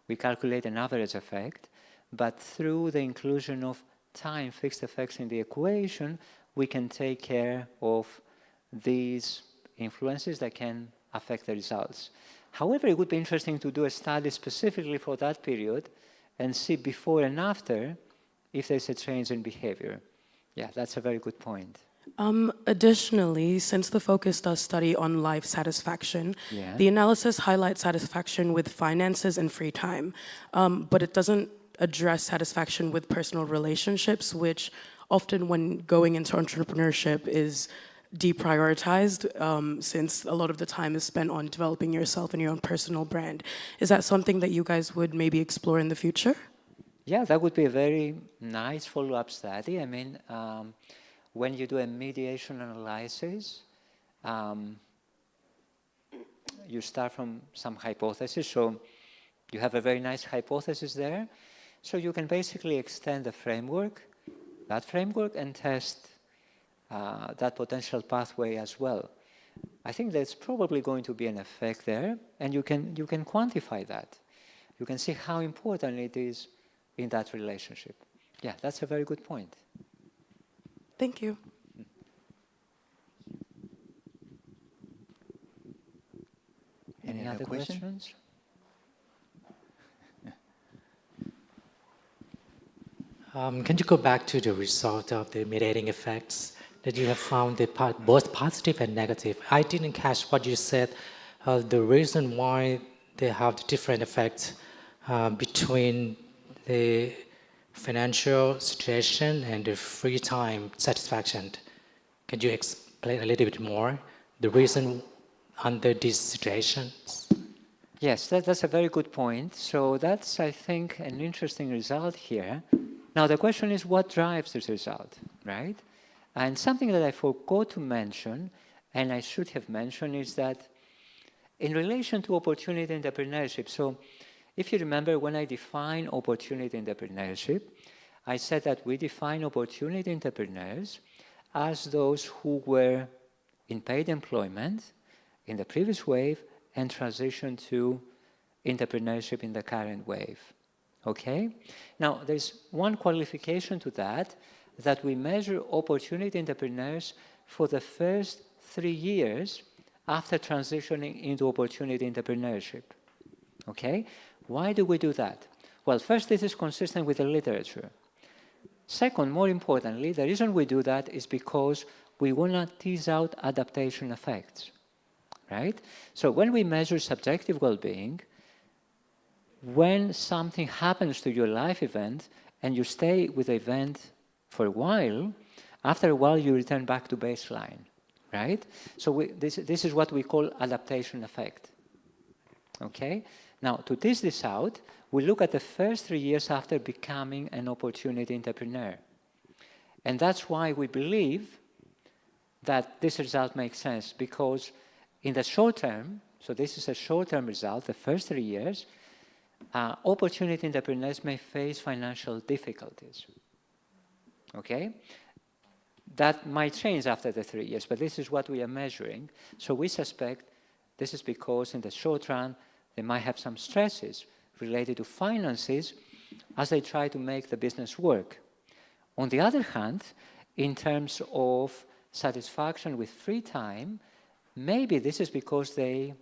We calculate an average effect, but through the inclusion of time fixed effects in the equation, we can take care of these influences that can affect the results. However, it would be interesting to do a study specifically for that period and see before and after if there's a change in behavior. Yeah, that's a very good point. Additionally, since the focus does study on life satisfaction, Yeah. the analysis highlights satisfaction with finances and free time, but it doesn't address satisfaction with personal relationships, which often when going into entrepreneurship is deprioritized, since a lot of the time is spent on developing yourself and your own personal brand. Is that something that you guys would maybe explore in the future? Yeah, that would be a very nice follow-up study. I mean, when you do a mediation analysis, you start from some hypothesis. So you have a very nice hypothesis there. So you can basically extend the framework, and test that potential pathway as well. I think there's probably going to be an effect there, and you can quantify that. You can see how important it is in that relationship. Yeah, that's a very good point. Thank you. Any other questions? Can you go back to the result of the mediating effects that you have found both positive and negative? I didn't catch what you said. The reason why they have the different effects between the financial situation and the free time satisfaction. Can you explain a little bit more the reason under these situations? Yes, that's a very good point. So that's, I think, an interesting result here. Now, the question is what drives this result, right? And something that I forgot to mention, and I should have mentioned, is that in relation to opportunity entrepreneurship, so if you remember when I define opportunity entrepreneurship, I said that we define opportunity entrepreneurs as those who were in paid employment in the previous wave and transitioned to entrepreneurship in the current wave. Okay? Now, there's one qualification to that we measure opportunity entrepreneurs for the first 3 years after transitioning into opportunity entrepreneurship. Okay? Why do we do that? Well, first, this is consistent with the literature. Second, more importantly, the reason we do that is because we want to tease out adaptation effects, right? So when we measure subjective well-being, when something happens to your life event and you stay with the event for a while, after a while you return back to baseline, right? So this is what we call adaptation effect, okay? Now, to tease this out, we look at the first 3 years after becoming an opportunity entrepreneur. And that's why we believe that this result makes sense, because in the short term, so this is a short-term result, the first 3 years, opportunity entrepreneurs may face financial difficulties, okay? That might change after the 3 years, but this is what we are measuring. So we suspect this is because in the short run, they might have some stresses related to finances as they try to make the business work. On the other hand, in terms of satisfaction with free time, maybe this is because they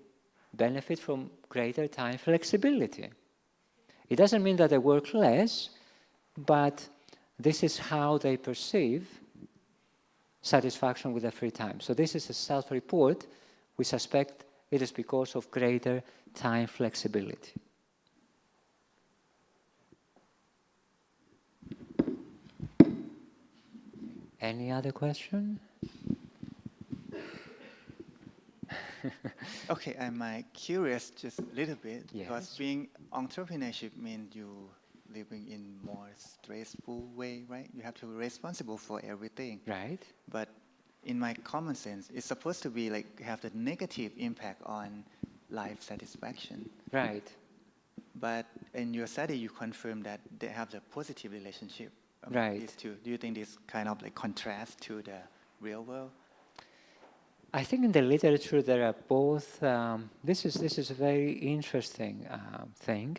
benefit from greater time flexibility. It doesn't mean that they work less, but this is how they perceive satisfaction with their free time. So this is a self-report. We suspect it is because of greater time flexibility. Any other question? Okay, I'm curious just a little bit, Yes. because being entrepreneurship means you living in more stressful way, right? You have to be responsible for everything. Right. But in my common sense, it's supposed to be like have the negative impact on life satisfaction. Right. But in your study, you confirm that they have the positive relationship among Right. these two. Do you think this kind of like contrast to the real world? I think in the literature there are both. This is a very interesting thing.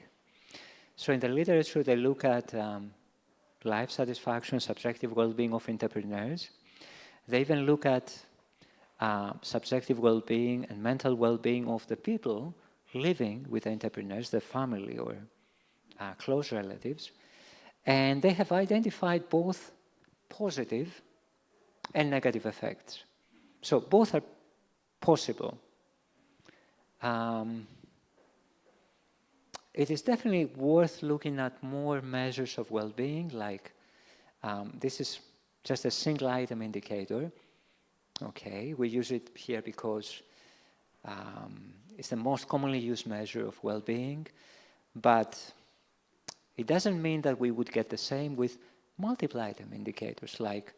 So in the literature they look at life satisfaction, subjective well-being of entrepreneurs. They even look at subjective well-being and mental well-being of the people living with entrepreneurs, their family or close relatives, and they have identified both positive and negative effects. So both are possible. It is definitely worth looking at more measures of well-being, like this is just a single item indicator. Okay, we use it here because it's the most commonly used measure of well-being, but it doesn't mean that we would get the same with multiple item indicators like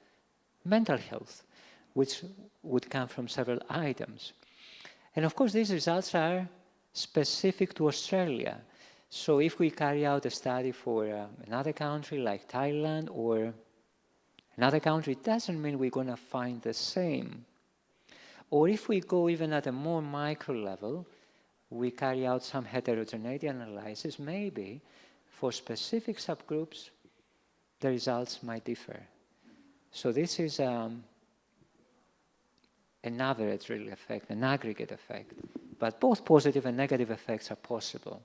mental health, which would come from several items. And of course, these results are specific to Australia. So if we carry out a study for another country like Thailand or another country, it doesn't mean we're going to find the same. Or if we go even at a more micro level, we carry out some heterogeneity analysis, maybe for specific subgroups, the results might differ. So this is an average really effect, an aggregate effect. But both positive and negative effects are possible.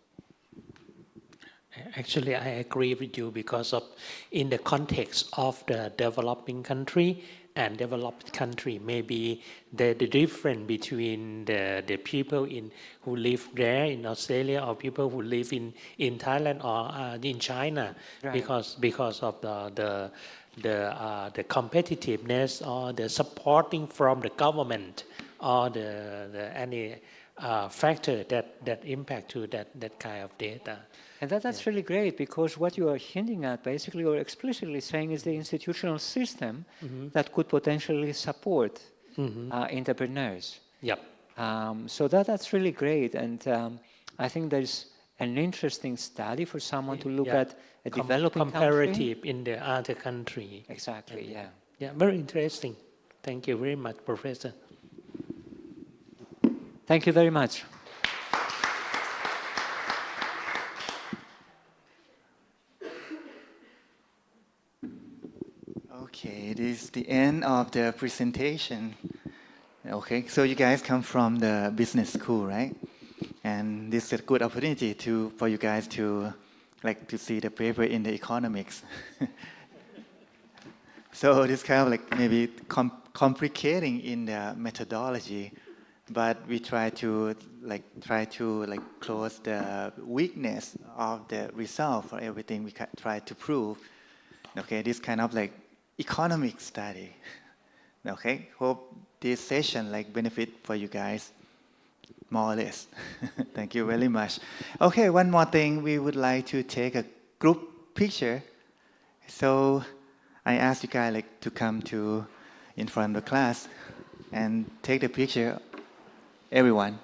Actually, I agree with you because of in the context of the developing country and developed country, maybe the difference between the people who live there in Australia or people who live in Thailand or in China, Right. because of the competitiveness or the supporting from the government or the any factor that impact to that kind of data. And that's really great, because what you are hinting at basically or explicitly saying is the institutional system that could potentially support entrepreneurs. Yep. So that's really great. And I think there's an interesting study for someone to look at a developing comparative country. in the other country. Exactly, yeah. Yeah, very interesting. Thank you very much, Professor. Thank you very much. Okay, this is the end of the presentation. Okay, so you guys come from the business school, right? And this is a good opportunity for you guys to see the paper in the economics. So this kind of maybe complicating in the methodology, but we try to close the weakness of the result for everything we try to prove. Okay, this kind of economic study. Okay, hope this session benefit for you guys, more or less. Thank you very much. Okay, one more thing, we would like to take a group picture. So I asked you guys to come to in front of the class and take the picture, everyone.